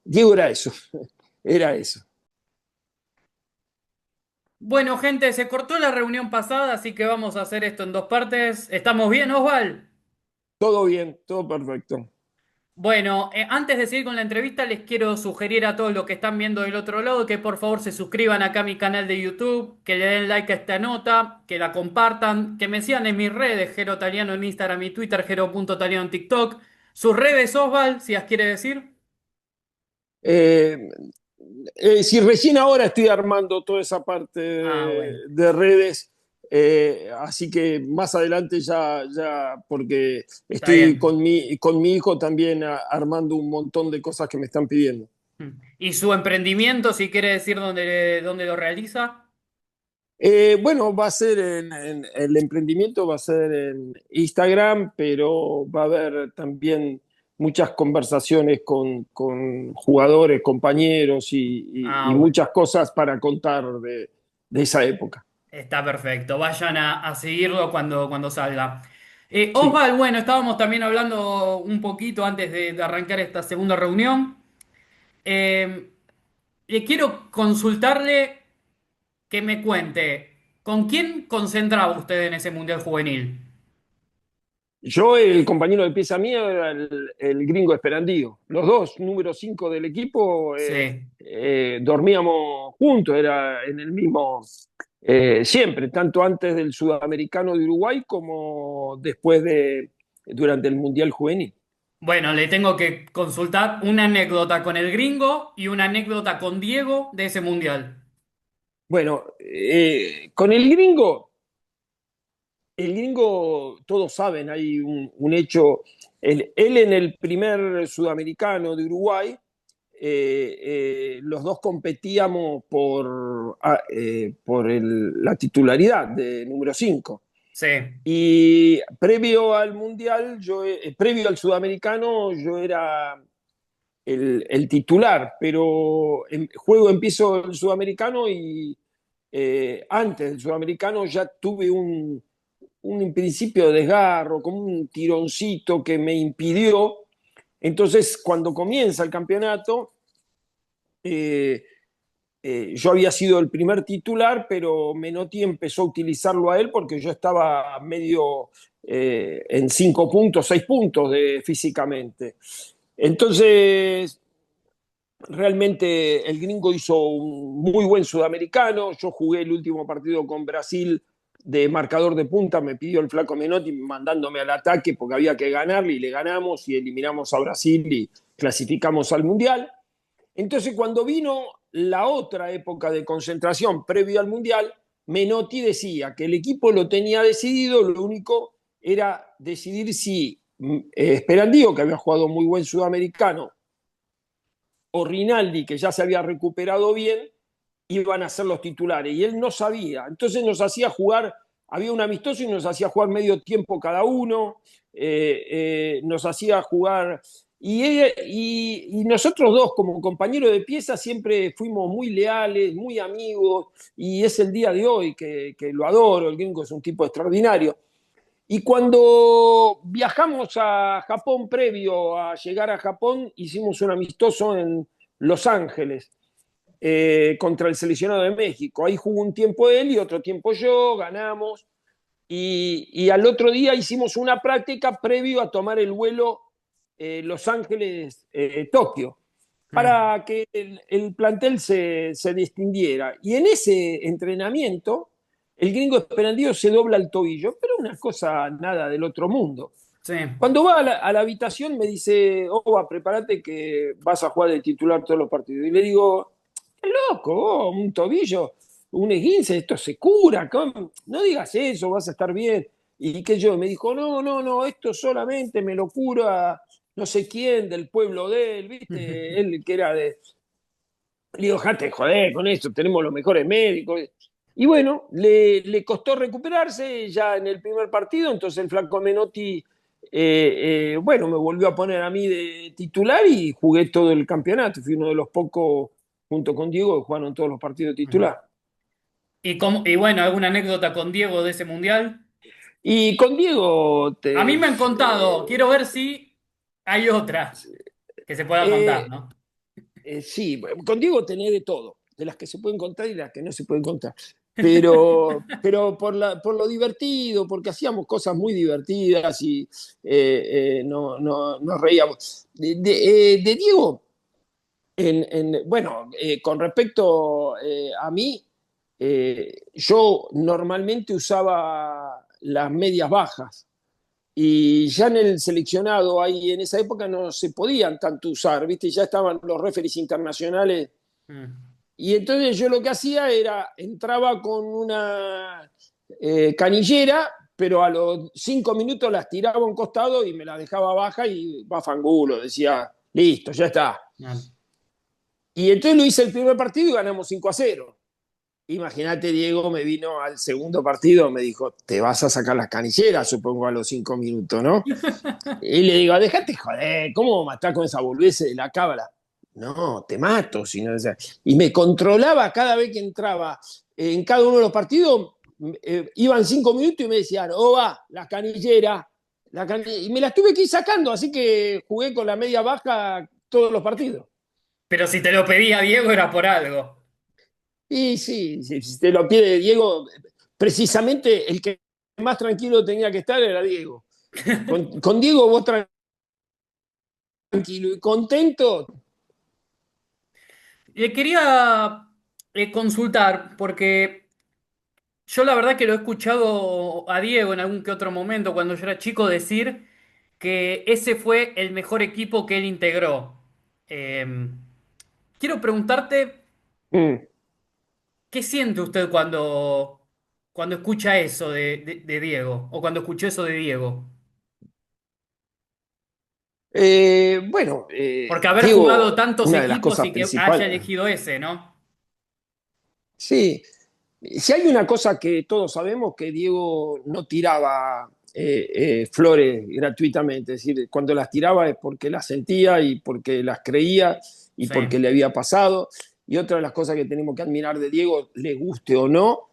Diego era eso, era eso. Bueno, gente, se cortó la reunión pasada, así que vamos a hacer esto en dos partes. ¿Estamos bien, Osval? Todo bien, todo perfecto. Bueno, antes de seguir con la entrevista, les quiero sugerir a todos los que están viendo del otro lado que por favor se suscriban acá a mi canal de YouTube, que le den like a esta nota, que la compartan, que me sigan en mis redes, Jero Taliano en Instagram y Twitter, Jero.Taliano en TikTok. Sus redes, Osval, si las quiere decir. Eh, si recién ahora estoy armando toda esa parte Ah, bueno, de redes, así que más adelante porque está estoy bien. con mi hijo también armando un montón de cosas que me están pidiendo. ¿Y su emprendimiento, si quiere decir dónde lo realiza? Bueno, va a ser el emprendimiento va a ser en Instagram, pero va a haber también muchas conversaciones con jugadores, compañeros Ah, y bueno. muchas cosas para contar de esa época. Está perfecto. Vayan a seguirlo cuando salga. Sí. Osval, bueno, estábamos también hablando un poquito antes de arrancar esta segunda reunión. Eh, Le quiero consultarle que me cuente, ¿con quién concentraba usted en ese Mundial Juvenil? Yo, el compañero de pieza mía era el gringo Esperandío. Los dos, número 5 del equipo, Sí. dormíamos juntos, era en el mismo, siempre, tanto antes del Sudamericano de Uruguay como durante el Mundial Juvenil. Bueno, le tengo que consultar una anécdota con el gringo y una anécdota con Diego de ese Mundial. Bueno, el gringo, todos saben, hay un hecho, él en el primer Sudamericano de Uruguay, los dos competíamos por la titularidad de número 5. Sí. Y previo al Mundial, previo al Sudamericano, yo era el titular, pero empiezo el sudamericano y antes del sudamericano ya tuve un principio de desgarro, como un tironcito que me impidió. Entonces, cuando comienza el campeonato, eh, yo había sido el primer titular, pero Menotti empezó a utilizarlo a él porque yo estaba medio en 5 puntos, 6 puntos físicamente. Entonces, realmente el gringo hizo un muy buen sudamericano. Yo jugué el último partido con Brasil de marcador de punta, me pidió el flaco Menotti mandándome al ataque porque había que ganarle y le ganamos y eliminamos a Brasil y clasificamos al Mundial. Entonces, cuando vino la otra época de concentración previo al Mundial, Menotti decía que el equipo lo tenía decidido, lo único era decidir si Esperandío, que había jugado muy buen sudamericano, o Rinaldi, que ya se había recuperado bien, iban a ser los titulares. Y él no sabía. Entonces nos hacía jugar, había un amistoso y nos hacía jugar medio tiempo cada uno, nos hacía jugar. Y nosotros dos, como compañeros de pieza, siempre fuimos muy leales, muy amigos, y es el día de hoy que lo adoro. El gringo es un tipo extraordinario. Y cuando viajamos a Japón, previo a llegar a Japón, hicimos un amistoso en Los Ángeles contra el seleccionado de México. Ahí jugó un tiempo él y otro tiempo yo, ganamos. Y al otro día hicimos una práctica previo a tomar el vuelo Los Ángeles-Tokio, Mm. para que el plantel se distinguiera. Y en ese entrenamiento, el gringo Esperandío se dobla el tobillo, pero una cosa nada del otro mundo. Sí. Cuando va a la habitación me dice, Oba, prepárate que vas a jugar de titular todos los partidos. Y le digo, qué loco, un tobillo, un esguince, esto se cura, no digas eso, vas a estar bien. Y que yo me dijo, no, no, no, esto solamente me lo cura no sé quién del pueblo de él, ¿viste? Él que era de... Le digo, jate, joder, con eso, tenemos los mejores médicos. Y bueno, le costó recuperarse ya en el primer partido, entonces el flaco Menotti, bueno, me volvió a poner a mí de titular y jugué todo el campeonato. Fui uno de los pocos, junto con Diego, que jugaron todos los partidos de titular. Y bueno, ¿alguna anécdota con Diego de ese mundial? Y con Diego, A mí me han contado, quiero ver si hay otra que se pueda contar, eh, ¿no? sí, con Diego tenés de todo, de las que se pueden contar y las que no se pueden contar. Pero por lo divertido, porque hacíamos cosas muy divertidas y nos reíamos. De Diego, bueno, con respecto a mí, yo normalmente usaba las medias bajas y ya en el seleccionado, ahí en esa época no se podían tanto usar, ¿viste? Ya estaban los referees internacionales. Mm. Y entonces yo lo que hacía era, entraba con una canillera, pero a los 5 minutos las tiraba a un costado y me las dejaba baja y va fangulo, decía, listo, ya está. Ah. Y entonces lo hice el primer partido y ganamos 5-0. Imagínate, Diego me vino al segundo partido, me dijo, te vas a sacar las canilleras, supongo, a los 5 minutos, ¿no? Y le digo, déjate joder, ¿cómo matás con esa boludez de la cábala? No, te mato. Si no, o sea, y me controlaba cada vez que entraba en cada uno de los partidos. Iban 5 minutos y me decían, oh, va, y me las tuve que ir sacando, así que jugué con la media baja todos los partidos. Pero si te lo pedía Diego era por algo. Y sí, si te lo pide Diego, precisamente el que más tranquilo tenía que estar era Diego. Con Diego vos tranquilo y contento. Le quería consultar, porque yo la verdad que lo he escuchado a Diego en algún que otro momento cuando yo era chico decir que ese fue el mejor equipo que él integró. Eh, quiero preguntarte, Mm. ¿qué siente usted cuando escucha eso de Diego? O cuando escuchó eso de Diego. Bueno, Porque haber jugado Diego, tantos una de las equipos cosas y que haya principales, elegido ese, ¿no? sí, si hay una cosa que todos sabemos, que Diego no tiraba, flores gratuitamente. Es decir, cuando las tiraba es porque las sentía y porque las creía y Sí, porque le había pasado. Y otra de las cosas que tenemos que admirar de Diego, le guste o no,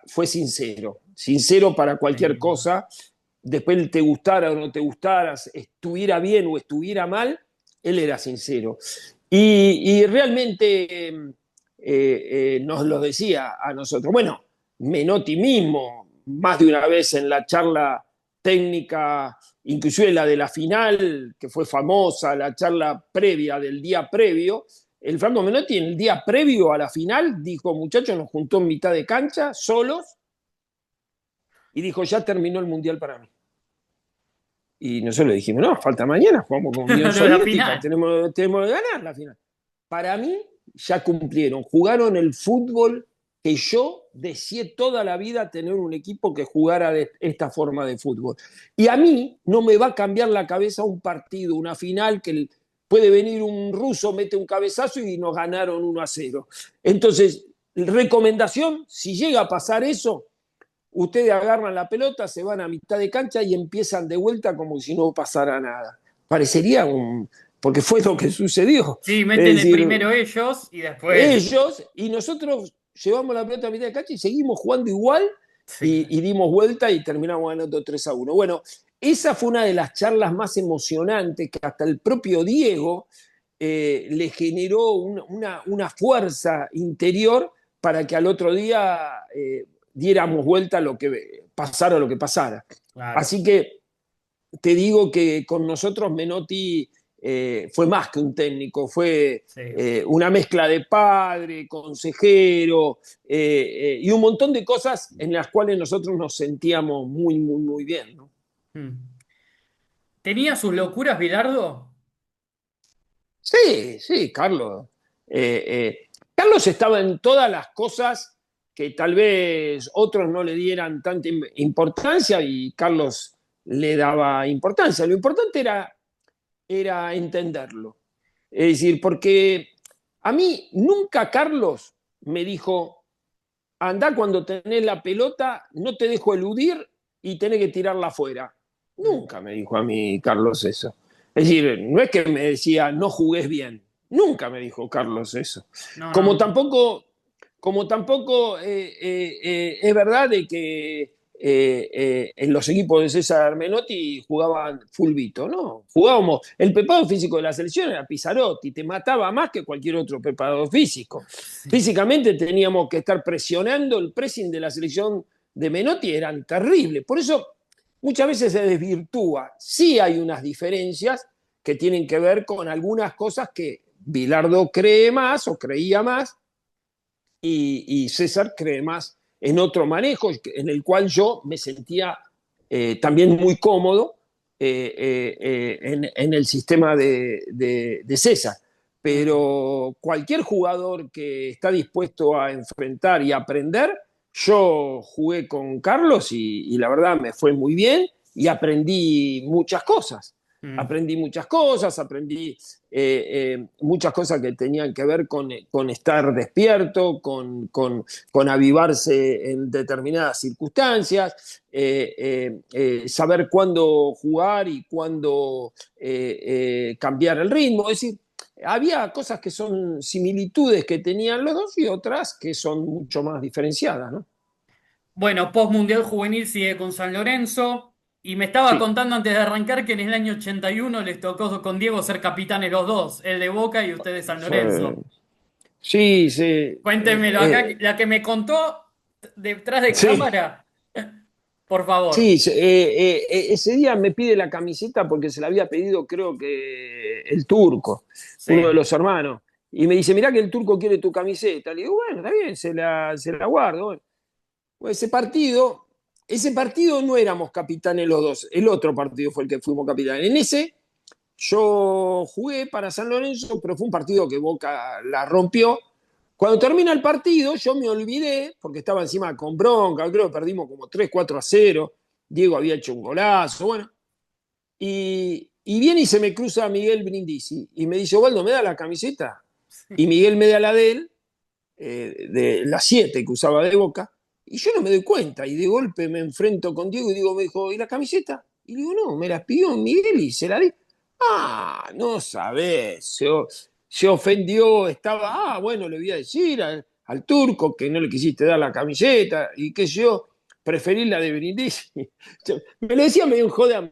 fue sincero. Sincero para cualquier sí. cosa. Después te gustara o no te gustara, estuviera bien o estuviera mal, él era sincero. Y realmente nos lo decía a nosotros. Bueno, Menotti mismo, más de una vez en la charla técnica, inclusive la de la final, que fue famosa, la charla previa del día previo, el Franco Menotti en el día previo a la final dijo, muchachos, nos juntó en mitad de cancha, solos, y dijo, ya terminó el Mundial para mí. Y nosotros le dijimos, no, falta mañana, jugamos con Unión Lo de la Soviética, final. tenemos que ganar la final. Para mí ya cumplieron, jugaron el fútbol que yo deseé toda la vida tener un equipo que jugara de esta forma de fútbol. Y a mí no me va a cambiar la cabeza un partido, una final que puede venir un ruso, mete un cabezazo y nos ganaron 1-0. Entonces, recomendación, si llega a pasar eso, ustedes agarran la pelota, se van a mitad de cancha y empiezan de vuelta como si no pasara nada. Parecería porque fue lo que sucedió. Sí, Es meten el decir, primero ellos y después. ellos y nosotros llevamos la pelota a mitad de cancha y seguimos jugando igual Sí. y dimos vuelta y terminamos ganando 3-1. Bueno, esa fue una de las charlas más emocionantes que hasta el propio Diego le generó una fuerza interior para que al otro día diéramos vuelta a lo que pasara lo que pasara. Claro. Así que te digo que con nosotros Menotti fue más que un técnico, fue Sí. una mezcla de padre, consejero y un montón de cosas en las cuales nosotros nos sentíamos muy, muy, muy bien, ¿no? Mm. ¿Tenía sus locuras, Bilardo? Sí, sí, Carlos. Carlos estaba en todas las cosas que tal vez otros no le dieran tanta importancia y Carlos le daba importancia. Lo importante era entenderlo. Es decir, porque a mí nunca Carlos me dijo, anda cuando tenés la pelota, no te dejo eludir y tenés que tirarla afuera. Mm. Nunca me dijo a mí Carlos eso. Es decir, no es que me decía, no jugués bien. Nunca me dijo Carlos eso. No, Como no. tampoco, como tampoco es verdad de que en los equipos de César Menotti jugaban fulbito, ¿no? Jugábamos, el preparador físico de la selección era Pizzarotti, te mataba más que cualquier otro preparador físico. Sí. Físicamente teníamos que estar presionando, el pressing de la selección de Menotti eran terribles. Por eso muchas veces se desvirtúa. Sí hay unas diferencias que tienen que ver con algunas cosas que Bilardo cree más o creía más y César cree más en otro manejo en el cual yo me sentía también muy cómodo en el sistema de César. Mm. Pero cualquier jugador que está dispuesto a enfrentar y aprender, yo jugué con Carlos y la verdad me fue muy bien y aprendí muchas cosas. Mm. Aprendí muchas cosas, aprendí muchas cosas que tenían que ver con estar despierto, con avivarse en determinadas circunstancias, saber cuándo jugar y cuándo cambiar el ritmo. Es decir, había cosas que son similitudes que tenían los dos y otras que son mucho más diferenciadas, ¿no? Bueno, post-mundial juvenil sigue con San Lorenzo. Y me estaba Sí. contando antes de arrancar que en el año 81 les tocó con Diego ser capitanes los dos, el de Boca y usted de San Lorenzo. Sí, sí. Cuéntemelo acá, la que me contó detrás de Sí. cámara, por favor. Sí, ese día me pide la camiseta porque se la había pedido, creo que el turco, uno de Sí, los hermanos. Y me dice, mirá que el turco quiere tu camiseta. Le digo, bueno, está bien, se la guardo. Bueno, pues ese partido no éramos capitanes los dos. El otro partido fue el que fuimos capitanes. En ese yo jugué para San Lorenzo, pero fue un partido que Boca la rompió. Cuando termina el partido, yo me olvidé, porque estaba encima con bronca, creo que perdimos como 3-4-0. Diego había hecho un golazo, bueno. Y viene y se me cruza Miguel Brindisi y me dice, Waldo, ¿me da la camiseta? Y Miguel me da la de él, de las 7 que usaba de Boca, y yo no me doy cuenta, y de golpe me enfrento con Diego y digo, me dijo, ¿y la camiseta? Y digo, no, me la pidió Miguel y se la di. Ah, no sabés, se ofendió, estaba, bueno, le voy a decir al turco que no le quisiste dar la camiseta, y que yo preferí la de Brindisi. Me lo decía medio en joda,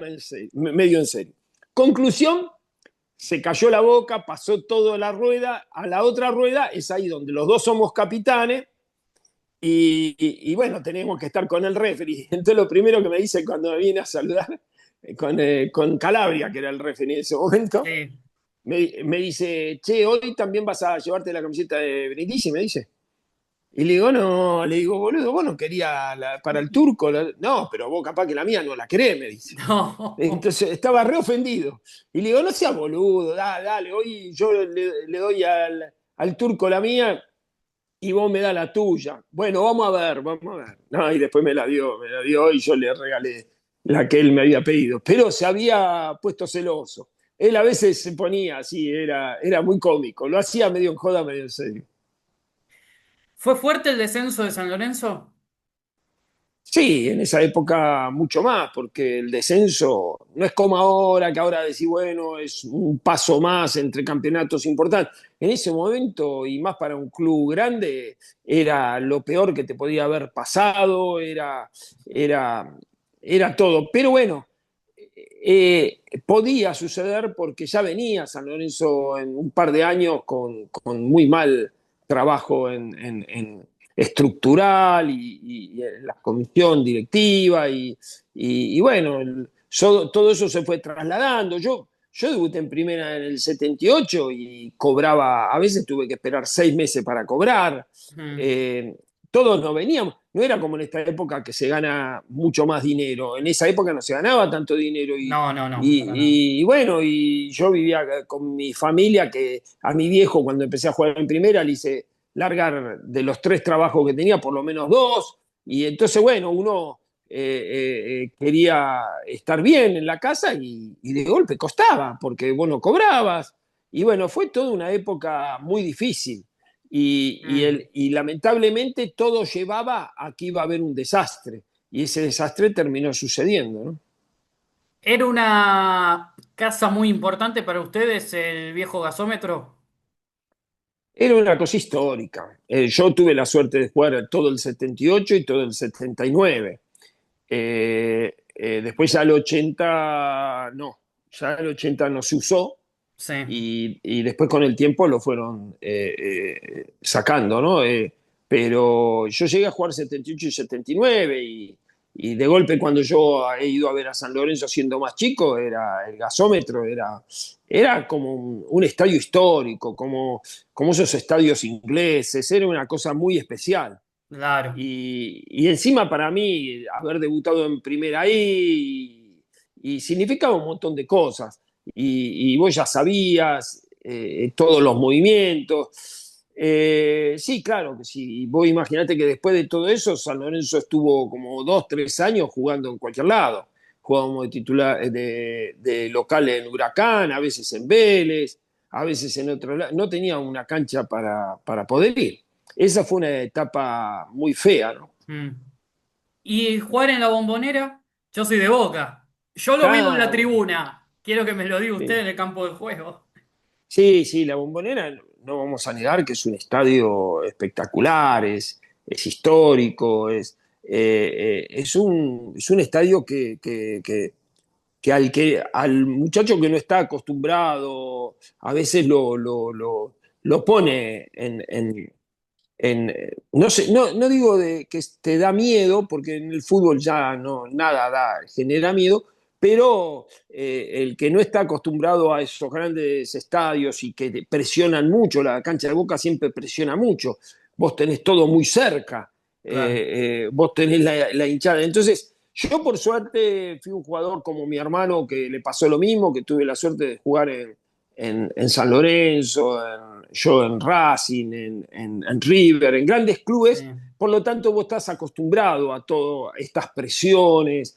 medio en serio. Conclusión, se cayó la boca, pasó toda la rueda, a la otra rueda es ahí donde los dos somos capitanes y bueno, tenemos que estar con el referee. Entonces lo primero que me dice cuando me viene a saludar con Calabria, que era el referee en ese momento, Sí. me dice, che, hoy también vas a llevarte la camiseta de Brindisi, me dice. Y le digo, no, le digo, boludo, vos no querías para el turco. No, pero vos capaz que la mía no la querés, me dice. No. Entonces estaba re ofendido. Y le digo, no seas boludo, dale, dale, hoy yo le doy al turco la mía y vos me das la tuya. Bueno, vamos a ver, vamos a ver. No, y después me la dio y yo le regalé la que él me había pedido. Pero se había puesto celoso. Él a veces se ponía así, era muy cómico. Lo hacía medio en joda, medio en serio. ¿Fue fuerte el descenso de San Lorenzo? Sí, en esa época mucho más, porque el descenso no es como ahora, que ahora decís, bueno, es un paso más entre campeonatos importantes. En ese momento, y más para un club grande, era lo peor que te podía haber pasado, era, era todo. Pero bueno, podía suceder porque ya venía San Lorenzo en un par de años con muy mal trabajo en estructural y en la comisión directiva y bueno, todo eso se fue trasladando. Yo debuté en primera en el 78 y cobraba, a veces tuve que esperar 6 meses para cobrar. Mm. Eh, Todos no veníamos, no era como en esta época que se gana mucho más dinero, en esa época no se ganaba tanto dinero No, no, no, para nada. y bueno, y yo vivía con mi familia, que a mi viejo cuando empecé a jugar en primera le hice largar de los 3 trabajos que tenía por lo menos 2, y entonces bueno, uno quería estar bien en la casa y de golpe costaba, porque bueno, cobrabas, y bueno, fue toda una época muy difícil. Mm. Y lamentablemente todo llevaba a que iba a haber un desastre. Y ese desastre terminó sucediendo, ¿no? ¿Era una casa muy importante para ustedes el viejo gasómetro? Era una cosa histórica. Yo tuve la suerte de jugar todo el 78 y todo el 79. Después ya el 80 no, ya el 80 no se usó Sí. y después con el tiempo lo fueron sacando, ¿no? Pero yo llegué a jugar 78 y 79 y de golpe cuando yo he ido a ver a San Lorenzo siendo más chico, era el gasómetro, era como un estadio histórico, como esos estadios ingleses, era una cosa muy especial. Claro. Y encima para mí haber debutado en primera ahí y significaba un montón de cosas. Y vos ya sabías todos los movimientos. Sí, claro que sí. Vos imaginate que después de todo eso, San Lorenzo estuvo como 2, 3 años jugando en cualquier lado. Jugábamos de titular, de local en Huracán, a veces en Vélez, a veces en otro lado. No tenía una cancha para poder ir. Esa fue una etapa muy fea, ¿no? Mm. ¿Y jugar en la Bombonera? Yo soy de Boca. Yo lo vivo en la Ah, bueno. tribuna. Quiero que me lo diga usted Sí, en el campo de juego. sí, sí, la Bombonera no vamos a negar que es un estadio espectacular, es histórico, es un estadio que al muchacho que no está acostumbrado a veces lo pone no sé, no digo de que te da miedo, porque en el fútbol ya no, nada genera miedo, pero el que no está acostumbrado a esos grandes estadios y que te presionan mucho, la cancha de Boca siempre presiona mucho, vos tenés todo muy cerca, Claro. vos tenés la hinchada. Entonces, yo por suerte fui un jugador como mi hermano que le pasó lo mismo, que tuve la suerte de jugar en San Lorenzo, yo en Racing, en River, en grandes clubes. Sí. Por lo tanto, vos estás acostumbrado a todas estas presiones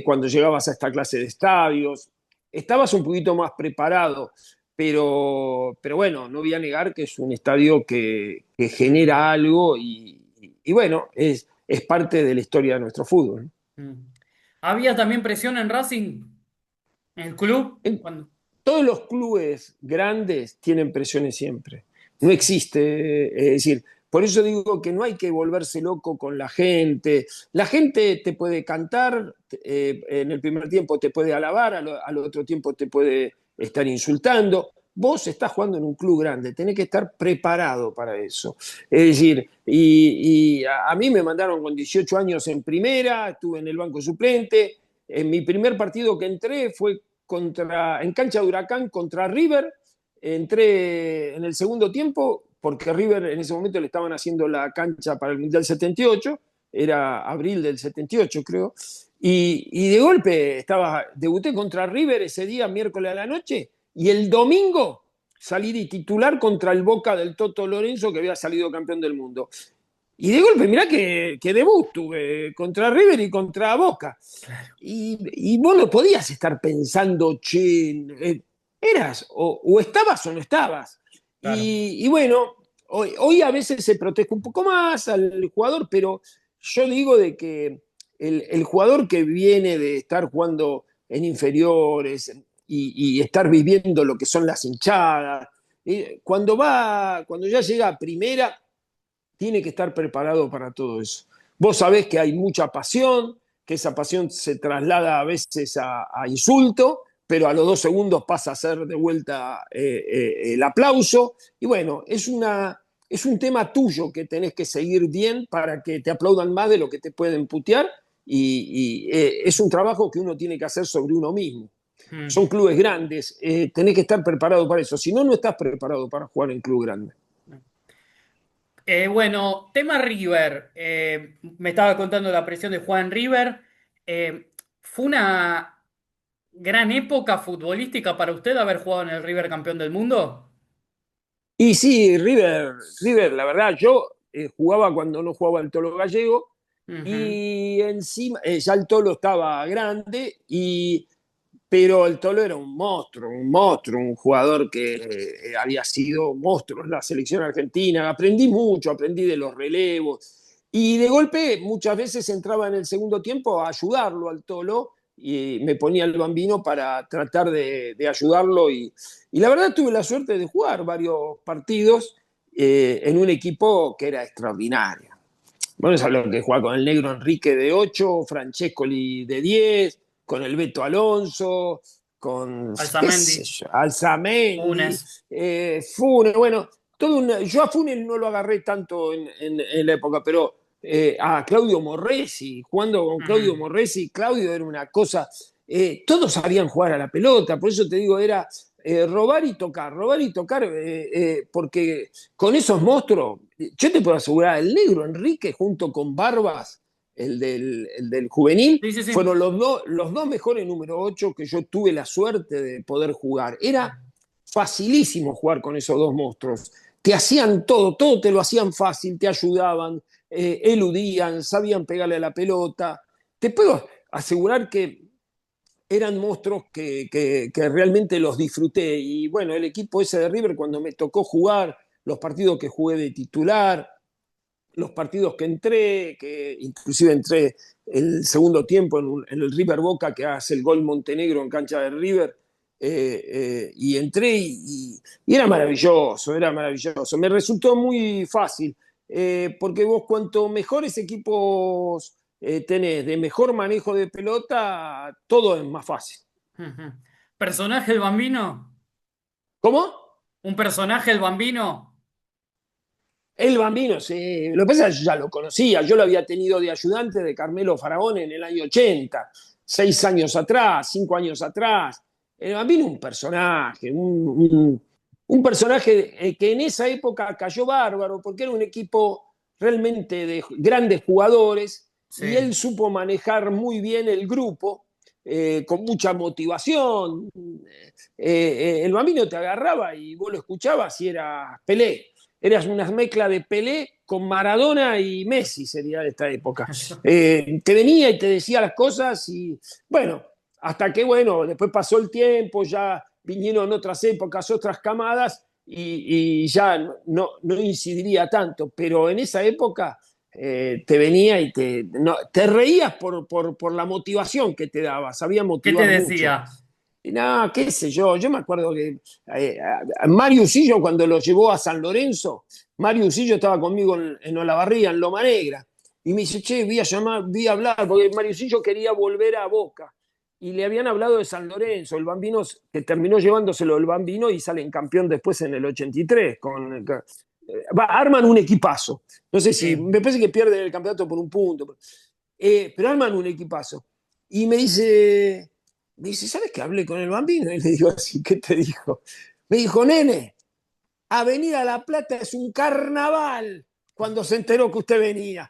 cuando llegabas a esta clase de estadios. Estabas un poquito más preparado, pero bueno, no voy a negar que es un estadio que genera algo y bueno, es parte de la historia de nuestro fútbol. Mm. ¿Había también presión en Racing, en el club? En Cuando... todos los clubes grandes tienen presiones siempre. No existe, es decir, por eso digo que no hay que volverse loco con la gente. La gente te puede cantar, en el primer tiempo te puede alabar, al otro tiempo te puede estar insultando. Vos estás jugando en un club grande, tenés que estar preparado para eso. Es decir, a mí me mandaron con 18 años en primera, estuve en el banco suplente. En mi primer partido que entré fue en cancha de Huracán contra River. Entré en el segundo tiempo porque River en ese momento le estaban haciendo la cancha para el Mundial 78, era abril del 78 creo, y de golpe debuté contra River ese día, miércoles a la noche, y el domingo salí de titular contra el Boca del Toto Lorenzo, que había salido campeón del mundo. Y de golpe, mirá que debut tuve contra River y contra Boca. Claro, Y vos no podías estar pensando, che, eras, o estabas o no estabas. claro. Y bueno, hoy a veces se protege un poco más al jugador, pero yo digo de que el jugador que viene de estar jugando en inferiores y estar viviendo lo que son las hinchadas, cuando ya llega a primera, tiene que estar preparado para todo eso. Vos sabés que hay mucha pasión, que esa pasión se traslada a veces a insulto, pero a los 2 segundos pasa a ser de vuelta el aplauso. Y bueno, es un tema tuyo que tenés que seguir bien para que te aplaudan más de lo que te pueden putear. Es un trabajo que uno tiene que hacer sobre uno mismo. Mm. Son clubes grandes, tenés que estar preparado para eso. Si no, no estás preparado para jugar en club grande. Bueno, tema River. Me estaba contando la presión de Juan River. ¿Fue una gran época futbolística para usted haber jugado en el River campeón del mundo? Y sí, River, la verdad, yo jugaba cuando no jugaba el Tolo Gallego Ujú. y encima, ya el Tolo estaba grande, pero el Tolo era un monstruo, un jugador que había sido monstruo en la selección argentina. Aprendí mucho, aprendí de los relevos y de golpe muchas veces entraba en el segundo tiempo a ayudarlo al Tolo y me ponía el Bambino para tratar de ayudarlo y la verdad tuve la suerte de jugar varios partidos en un equipo que era extraordinario. Bueno, es lo que juega con el negro Enrique de 8, Francescoli de 10, con el Beto Alonso, con, qué Alzamendi, sé yo, Alzamendi, Funes. Funes, bueno, yo a Funes no lo agarré tanto en la época, pero a Claudio Morresi, jugando con Claudio Ujú. Morresi, Claudio era una cosa, todos sabían jugar a la pelota, por eso te digo, era robar y tocar, porque con esos monstruos, yo te puedo asegurar, el negro Enrique junto con Barbas, el del juvenil, Sí, sí, sí. fueron los dos mejores número 8 que yo tuve la suerte de poder jugar. Era facilísimo jugar con esos dos monstruos. Te hacían todo, todo te lo hacían fácil, te ayudaban, eludían, sabían pegarle a la pelota. Te puedo asegurar que eran monstruos que realmente los disfruté. Y bueno, el equipo ese de River, cuando me tocó jugar, los partidos que jugué de titular, los partidos que entré, que inclusive entré el segundo tiempo en el River Boca, que hace el gol Montenegro en cancha de River, y entré y era maravilloso, era maravilloso. Me resultó muy fácil, porque vos cuanto mejores equipos tenés de mejor manejo de pelota, todo es más fácil. Ujú. ¿Personaje el Bambino? ¿Cómo? ¿Un personaje el Bambino? El Bambino, sí. Lo que pasa es que yo ya lo conocía. Yo lo había tenido de ayudante de Carmelo Faraón en el año 80, 6 años atrás, 5 años atrás. El Bambino un personaje, un personaje que en esa época cayó bárbaro, porque era un equipo realmente de grandes jugadores y Sí. él supo manejar muy bien el grupo, con mucha motivación. El Bambino te agarraba y vos lo escuchabas y era Pelé. Eras una mezcla de Pelé con Maradona y Messi, sería de esta época. Te venía y te decía las cosas y bueno, hasta que bueno, después pasó el tiempo, ya vinieron otras épocas, otras camadas y ya no incidiría tanto, pero en esa época te venía y te reías por la motivación que te daba, sabía ¿Qué te motivar mucho. decía? Y nada, qué sé yo me acuerdo que Mario Usillo cuando lo llevó a San Lorenzo, Mario Usillo estaba conmigo en Olavarría, en Loma Negra, y me dice, che, voy a hablar, porque Mario Usillo quería volver a Boca, y le habían hablado de San Lorenzo, el Bambino, que terminó llevándoselo el Bambino y salen campeón después en el 83, arman un equipazo, no sé si, Sí. me parece que pierden el campeonato por un punto, pero arman un equipazo, y me dice, ¿sabes qué? Hablé con el Bambino y le digo así, ¿qué te dijo? Me dijo, nene, Avenida La Plata es un carnaval cuando se enteró que usted venía.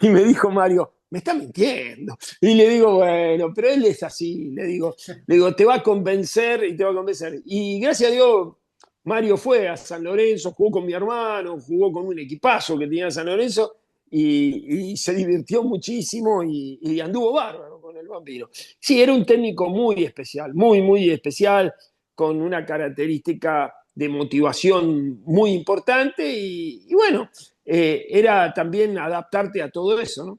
Y me dijo Mario, me está mintiendo. Y le digo, bueno, pero él es así. Le digo, te va a convencer y te va a convencer. Y gracias a Dios, Mario fue a San Lorenzo, jugó con mi hermano, jugó con un equipazo que tenía San Lorenzo y se divirtió muchísimo y anduvo bárbaro con el Vampiro. Sí, era un técnico muy especial, muy, muy especial, con una característica de motivación muy importante y bueno, era también adaptarte a todo eso, ¿no?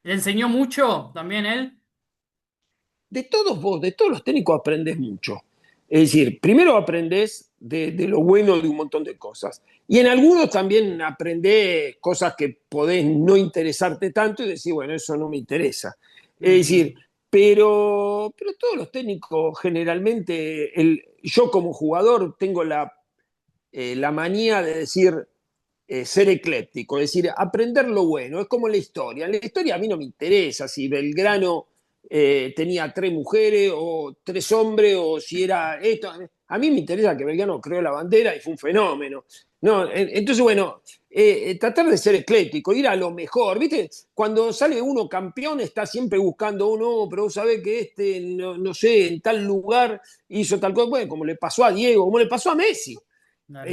¿Le enseñó mucho también él? De todos los técnicos aprendes mucho. Es decir, primero aprendes de lo bueno de un montón de cosas. Y en algunos también aprendés cosas que podés no interesarte tanto y decir, bueno, eso no me interesa. Es Ujú. decir, pero todos los técnicos generalmente, yo como jugador tengo la manía de decir, ser ecléctico, es decir, aprender lo bueno, es como la historia. En la historia a mí no me interesa si Belgrano tenía 3 mujeres o 3 hombres o si era esto. A mí me interesa que Belgrano creó la bandera y fue un fenómeno. No, entonces, bueno, tratar de ser ecléctico, ir a lo mejor. ¿Viste? Cuando sale uno campeón, está siempre buscando uno, pero vos sabés que no sé, en tal lugar hizo tal cosa. Bueno, como le pasó a Diego, como le pasó a Messi. Claro.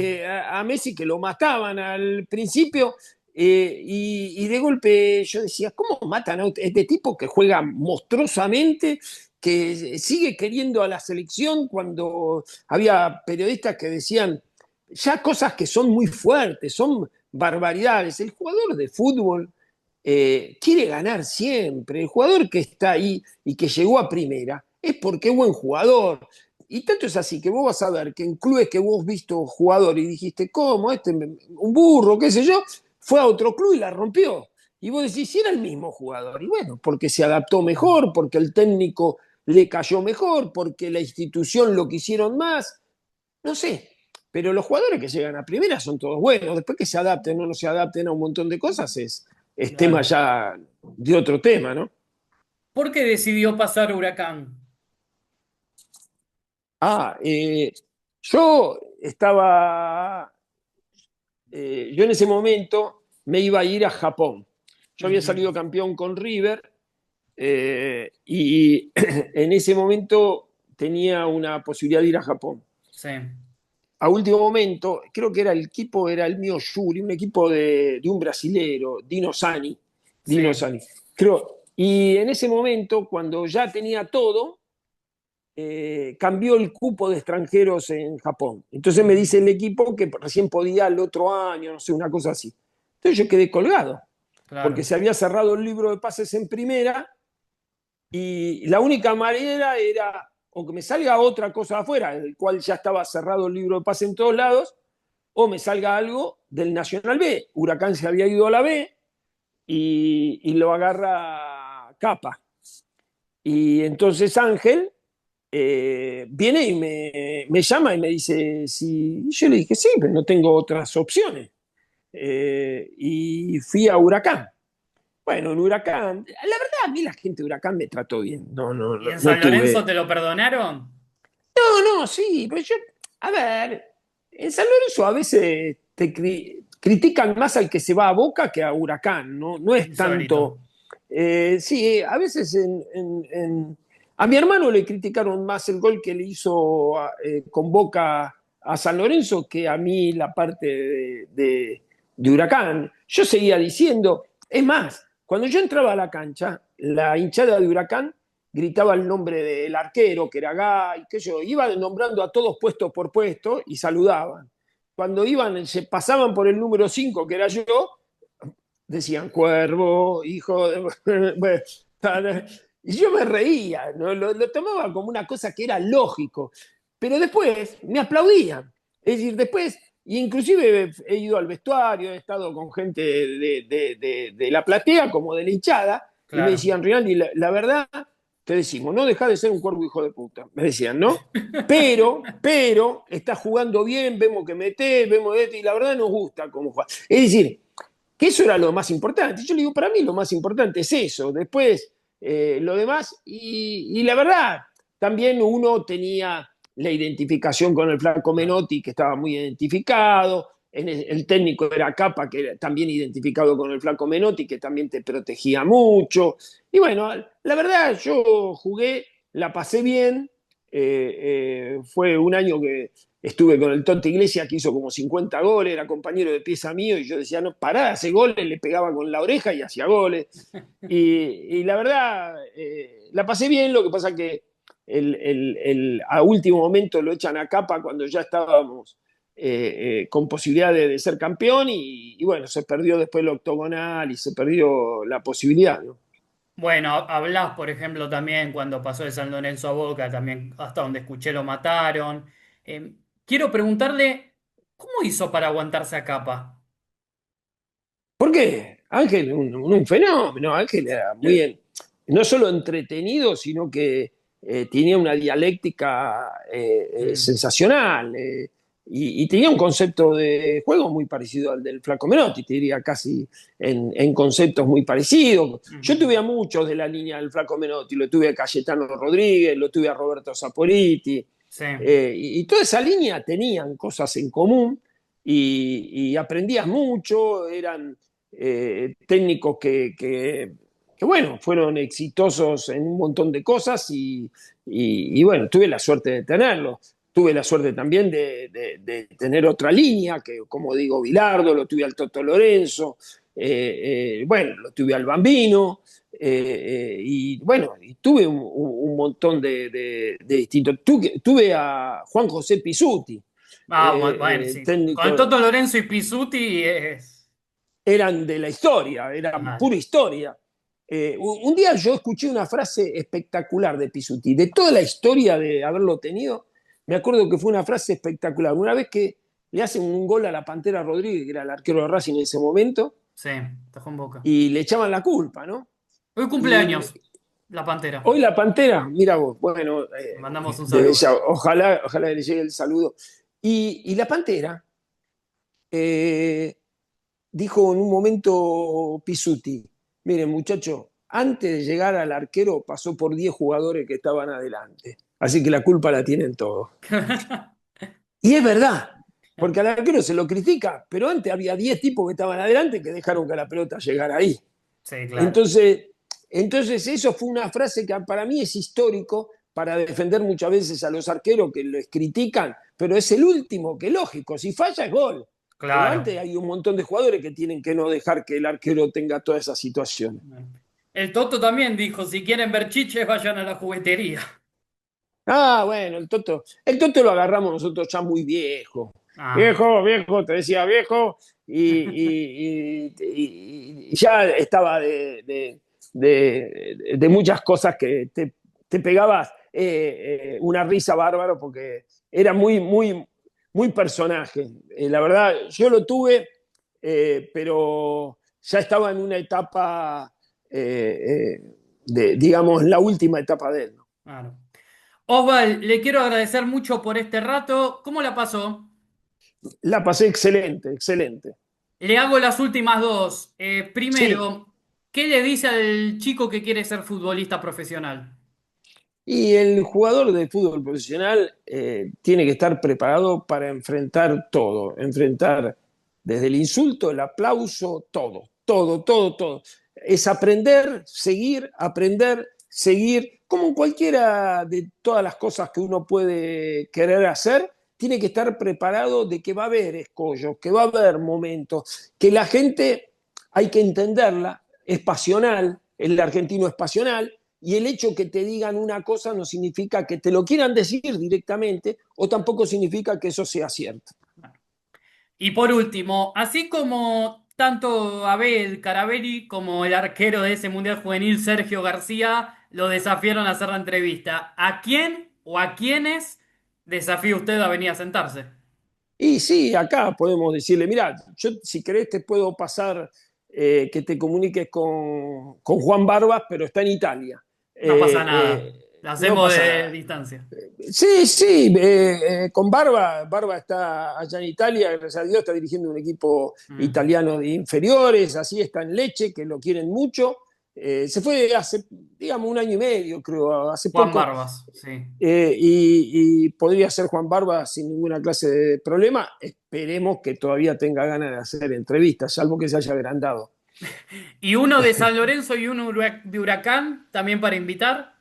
A Messi que lo mataban al principio y de golpe yo decía, ¿cómo matan a este tipo que juega monstruosamente, que sigue queriendo a la selección cuando había periodistas que decían ya cosas que son muy fuertes, son barbaridades? El jugador de fútbol quiere ganar siempre. El jugador que está ahí y que llegó a primera es porque es buen jugador. Y tanto es así que vos vas a ver que en clubes que vos visto jugador y dijiste, ¿cómo? Un burro, qué sé yo, fue a otro club y la rompió. Y vos decís, si era el mismo jugador. Y bueno, porque se adaptó mejor, porque el técnico le cayó mejor, porque la institución lo quisieron más. No sé. Pero los jugadores que llegan a primera son todos buenos. Después que se adapten o no se adapten a un montón de cosas es tema Claro. ya de otro tema, ¿no? ¿Por qué decidió pasar Huracán? Ah, yo estaba yo en ese momento me iba a ir a Japón. Yo había Ujú. salido campeón con River y en ese momento tenía una posibilidad de ir a Japón. Sí, A último momento, creo que el equipo era el mío Yuri, un equipo de un brasilero, Dino Sani. sí. Dino Sani. Creo, y en ese momento, cuando ya tenía todo, cambió el cupo de extranjeros en Japón. Entonces me Ujú. dice el equipo que recién podía el otro año, no sé, una cosa así. Entonces yo quedé colgado, porque Claro, se había cerrado el libro de pases en primera y la única manera era o que me salga otra cosa afuera, el cual ya estaba cerrado el libro de pases en todos lados, o me salga algo del Nacional B. Huracán se había ido a la B y lo agarra Capa. Y entonces Ángel viene y me llama y me dice, si yo le dije, sí, pero no tengo otras opciones. Y fui a Huracán. Bueno, en Huracán, la verdad, a mí la gente de Huracán me trató bien. No, no, ¿y no, en no San Lorenzo tuve. te lo perdonaron? No, no, sí, pero yo, a ver, en San Lorenzo a veces critican más al que se va a Boca que a Huracán, no, no es Insólito. tanto. Sí, a veces a mi hermano le criticaron más el gol que le hizo con Boca a San Lorenzo que a mí la parte de Huracán. Yo seguía diciendo, es más, cuando yo entraba a la cancha, la hinchada de Huracán gritaba el nombre del arquero, que era Gay, que yo iba nombrando a todos puesto por puesto y saludaban. cuando iban, se pasaban por el número 5 que era yo, decían Cuervo, hijo de... Bueno, y yo me reía, ¿no? Lo tomaba como una cosa que era lógico, pero después me aplaudían. Es decir, después, inclusive he ido al vestuario, he estado con gente de la platea como de la hinchada, y me Claro. decían, Rinaldi, la verdad, te decimos, no deja de ser un Cuervo hijo de puta. Me decían, ¿no? Pero, estás jugando bien, vemos que metés, vemos esto, y la verdad nos gusta cómo juega. Es decir, que eso era lo más importante. Yo le digo, para mí lo más importante es eso. Después, lo demás, y la verdad, también uno tenía la identificación con el Flaco Claro. Menotti, que estaba muy identificado. El técnico era Capa, que era también identificado con el Flaco Menotti, que también te protegía mucho. Y bueno, la verdad, yo jugué, la pasé bien. Fue un año que estuve con el Tonte Iglesias, que hizo como 50 goles, era compañero de pieza mío, y yo decía, no, pará, hace goles, le pegaba con la oreja y hacía goles. Y la verdad, la pasé bien, lo que pasa que a último momento lo echan a Capa cuando ya estábamos con posibilidad de ser campeón, y bueno, se perdió después el octogonal y se perdió la posibilidad, ¿no? Bueno, hablás, por ejemplo, también cuando pasó de San Lorenzo a Boca, también hasta donde escuché lo mataron. Quiero preguntarle, ¿cómo hizo para aguantarse a Capa? ¿Por qué? Ángel, un fenómeno. Ángel era muy, no solo entretenido, sino que tenía una dialéctica Mm, sensacional, y tenía un concepto de juego muy parecido al del Flaco Menotti, te diría casi en conceptos muy parecidos. Yo ujú. tuve a muchos de la línea del Flaco Menotti, lo tuve a Cayetano Rodríguez, lo tuve a Roberto Saporiti, Sí, y toda esa línea tenían cosas en común, y aprendías mucho, eran técnicos que, bueno, fueron exitosos en un montón de cosas, y bueno, tuve la suerte de tenerlo. Tuve la suerte también de tener otra línea, que como digo, Bilardo, lo tuve al Toto Lorenzo, bueno, lo tuve al Bambino, y bueno, y tuve un montón de distintos. Tuve a Juan José Pisuti, Bueno, sí. Con el técnico, Toto Lorenzo y Pisuti es... eran de la historia, eran Claro. pura historia. Un día yo escuché una frase espectacular de Pisuti, de toda la historia de haberlo tenido, me acuerdo que fue una frase espectacular. Una vez que le hacen un gol a la Pantera Rodríguez, que era el arquero de Racing en ese momento, Sí, Tajón Boca. y le echaban la culpa, ¿no? Hoy Y cumpleaños, la Pantera. hoy la Pantera, mira vos, bueno, Le mandamos un desde saludo. ya, ojalá le llegue el saludo. Y la Pantera eh, dijo en un momento Pisuti, miren muchachos, antes de llegar al arquero pasó por 10 jugadores que estaban adelante, así que la culpa la tienen todos. Y es verdad, porque al arquero se lo critica, pero antes había 10 tipos que estaban adelante que dejaron que la pelota llegara ahí. Sí, claro. Entonces, entonces eso fue una frase que para mí es histórico para defender muchas veces a los arqueros que les critican, pero es el último, que lógico, si falla es gol. Pero Claro. antes hay un montón de jugadores que tienen que no dejar que el arquero tenga todas esas situaciones. El Toto también dijo, si quieren ver chiches, vayan a la juguetería. Ah, bueno, el Toto lo agarramos nosotros ya muy viejo. Ah, Viejo, viejo, te decía viejo, y ya estaba de muchas cosas que te pegabas una risa bárbaro, porque era muy, muy, muy personaje. La verdad, yo lo tuve, pero ya estaba en una etapa, digamos, la última etapa de él, ¿no? claro. Osval, le quiero agradecer mucho por este rato. ¿Cómo la pasó? La pasé excelente, excelente. Le hago las últimas dos. Sí, Primero, ¿qué le dice al chico que quiere ser futbolista profesional? y el jugador de fútbol profesional tiene que estar preparado para enfrentar todo, enfrentar desde el insulto, el aplauso, todo, todo, todo, todo. Es aprender, seguir, como en cualquiera de todas las cosas que uno puede querer hacer, tiene que estar preparado de que va a haber escollos, que va a haber momentos, que la gente hay que entenderla, es pasional, el argentino es pasional, y el hecho que te digan una cosa no significa que te lo quieran decir directamente, o tampoco significa que eso sea cierto. Y por último, así como tanto Abel Carabelli como el arquero de ese Mundial Juvenil, Sergio García, lo desafiaron a hacer la entrevista, ¿a quién o a quiénes desafía usted a venir a sentarse? Y sí, acá podemos decirle, mira, yo si querés te puedo pasar que te comuniques con Juan Barbas, pero está en Italia. No pasa Eh, nada, lo no hacemos pasa de nada. distancia. Sí, sí, con Barba está allá en Italia, gracias a Dios está dirigiendo un equipo Mm. italiano de inferiores, así está en Leche, que lo quieren mucho. Se fue hace, digamos, un año y medio, creo, hace Juan poco, Barbas, sí. y podría ser Juan Barba sin ninguna clase de problema. Esperemos que todavía tenga ganas de hacer entrevistas, salvo que se haya agrandado. Y uno de San Lorenzo y uno de Huracán, también para invitar.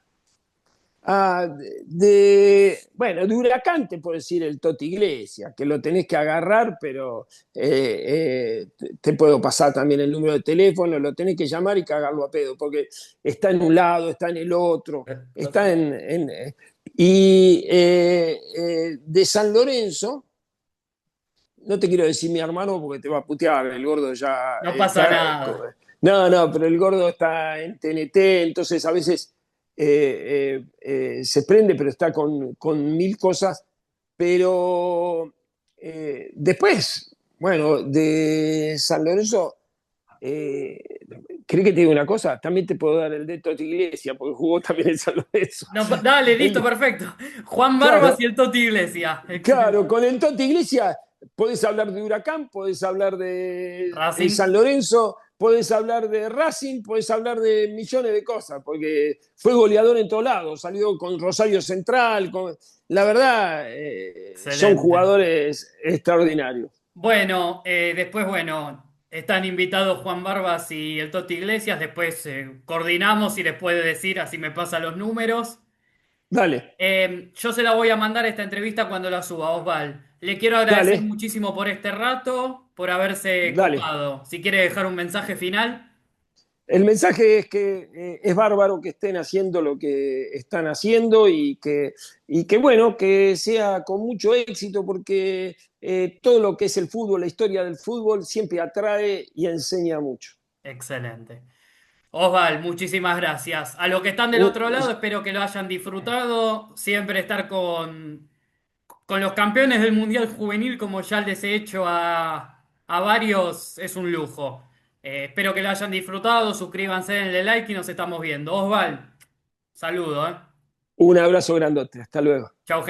Ah, bueno, de Huracán te puedo decir el Toti Iglesias, que lo tenés que agarrar, pero te puedo pasar también el número de teléfono, lo tenés que llamar y cagarlo a pedo, porque está en un lado, está en el otro, está Perfecto. de San Lorenzo, no te quiero decir mi hermano porque te va a putear, el gordo ya No pasa está. nada. No, no, pero el gordo está en TNT, entonces a veces se prende, pero está con mil cosas. Pero después, bueno, de San Lorenzo, eh, ¿crees que te digo una cosa? También te puedo dar el de Toti Iglesia, porque jugó también en San Lorenzo. No, dale, listo, El, perfecto. Juan Barbas claro, y el Toti Iglesias. Claro, Excelente. con el Toti Iglesias podés hablar de Huracán, podés hablar de San Racing. Lorenzo, podés hablar de Racing, podés hablar de millones de cosas, porque fue goleador en todos lados, salió con Rosario Central, la verdad, son Excelente. jugadores extraordinarios. Bueno, después, bueno, están invitados Juan Barbas y el Toti Iglesias. Después coordinamos y les puede decir, así me pasa los números. Dale, Yo se la voy a mandar esta entrevista cuando la suba, Osval. Le quiero agradecer dale, muchísimo por este rato, por haberse dale. copado. Si quiere dejar un mensaje final. El mensaje es que es bárbaro que estén haciendo lo que están haciendo y que bueno, que sea con mucho éxito porque todo lo que es el fútbol, la historia del fútbol, siempre atrae y enseña mucho. Excelente. Osval, muchísimas gracias. A los que están del otro Un- lado, espero que lo hayan disfrutado. Siempre estar con los campeones del Mundial Juvenil, como ya les he hecho a varios, es un lujo. Espero que lo hayan disfrutado. Suscríbanse, denle like y nos estamos viendo. Osval, saludo, ¿eh? un abrazo grandote, hasta luego. Chau, gente.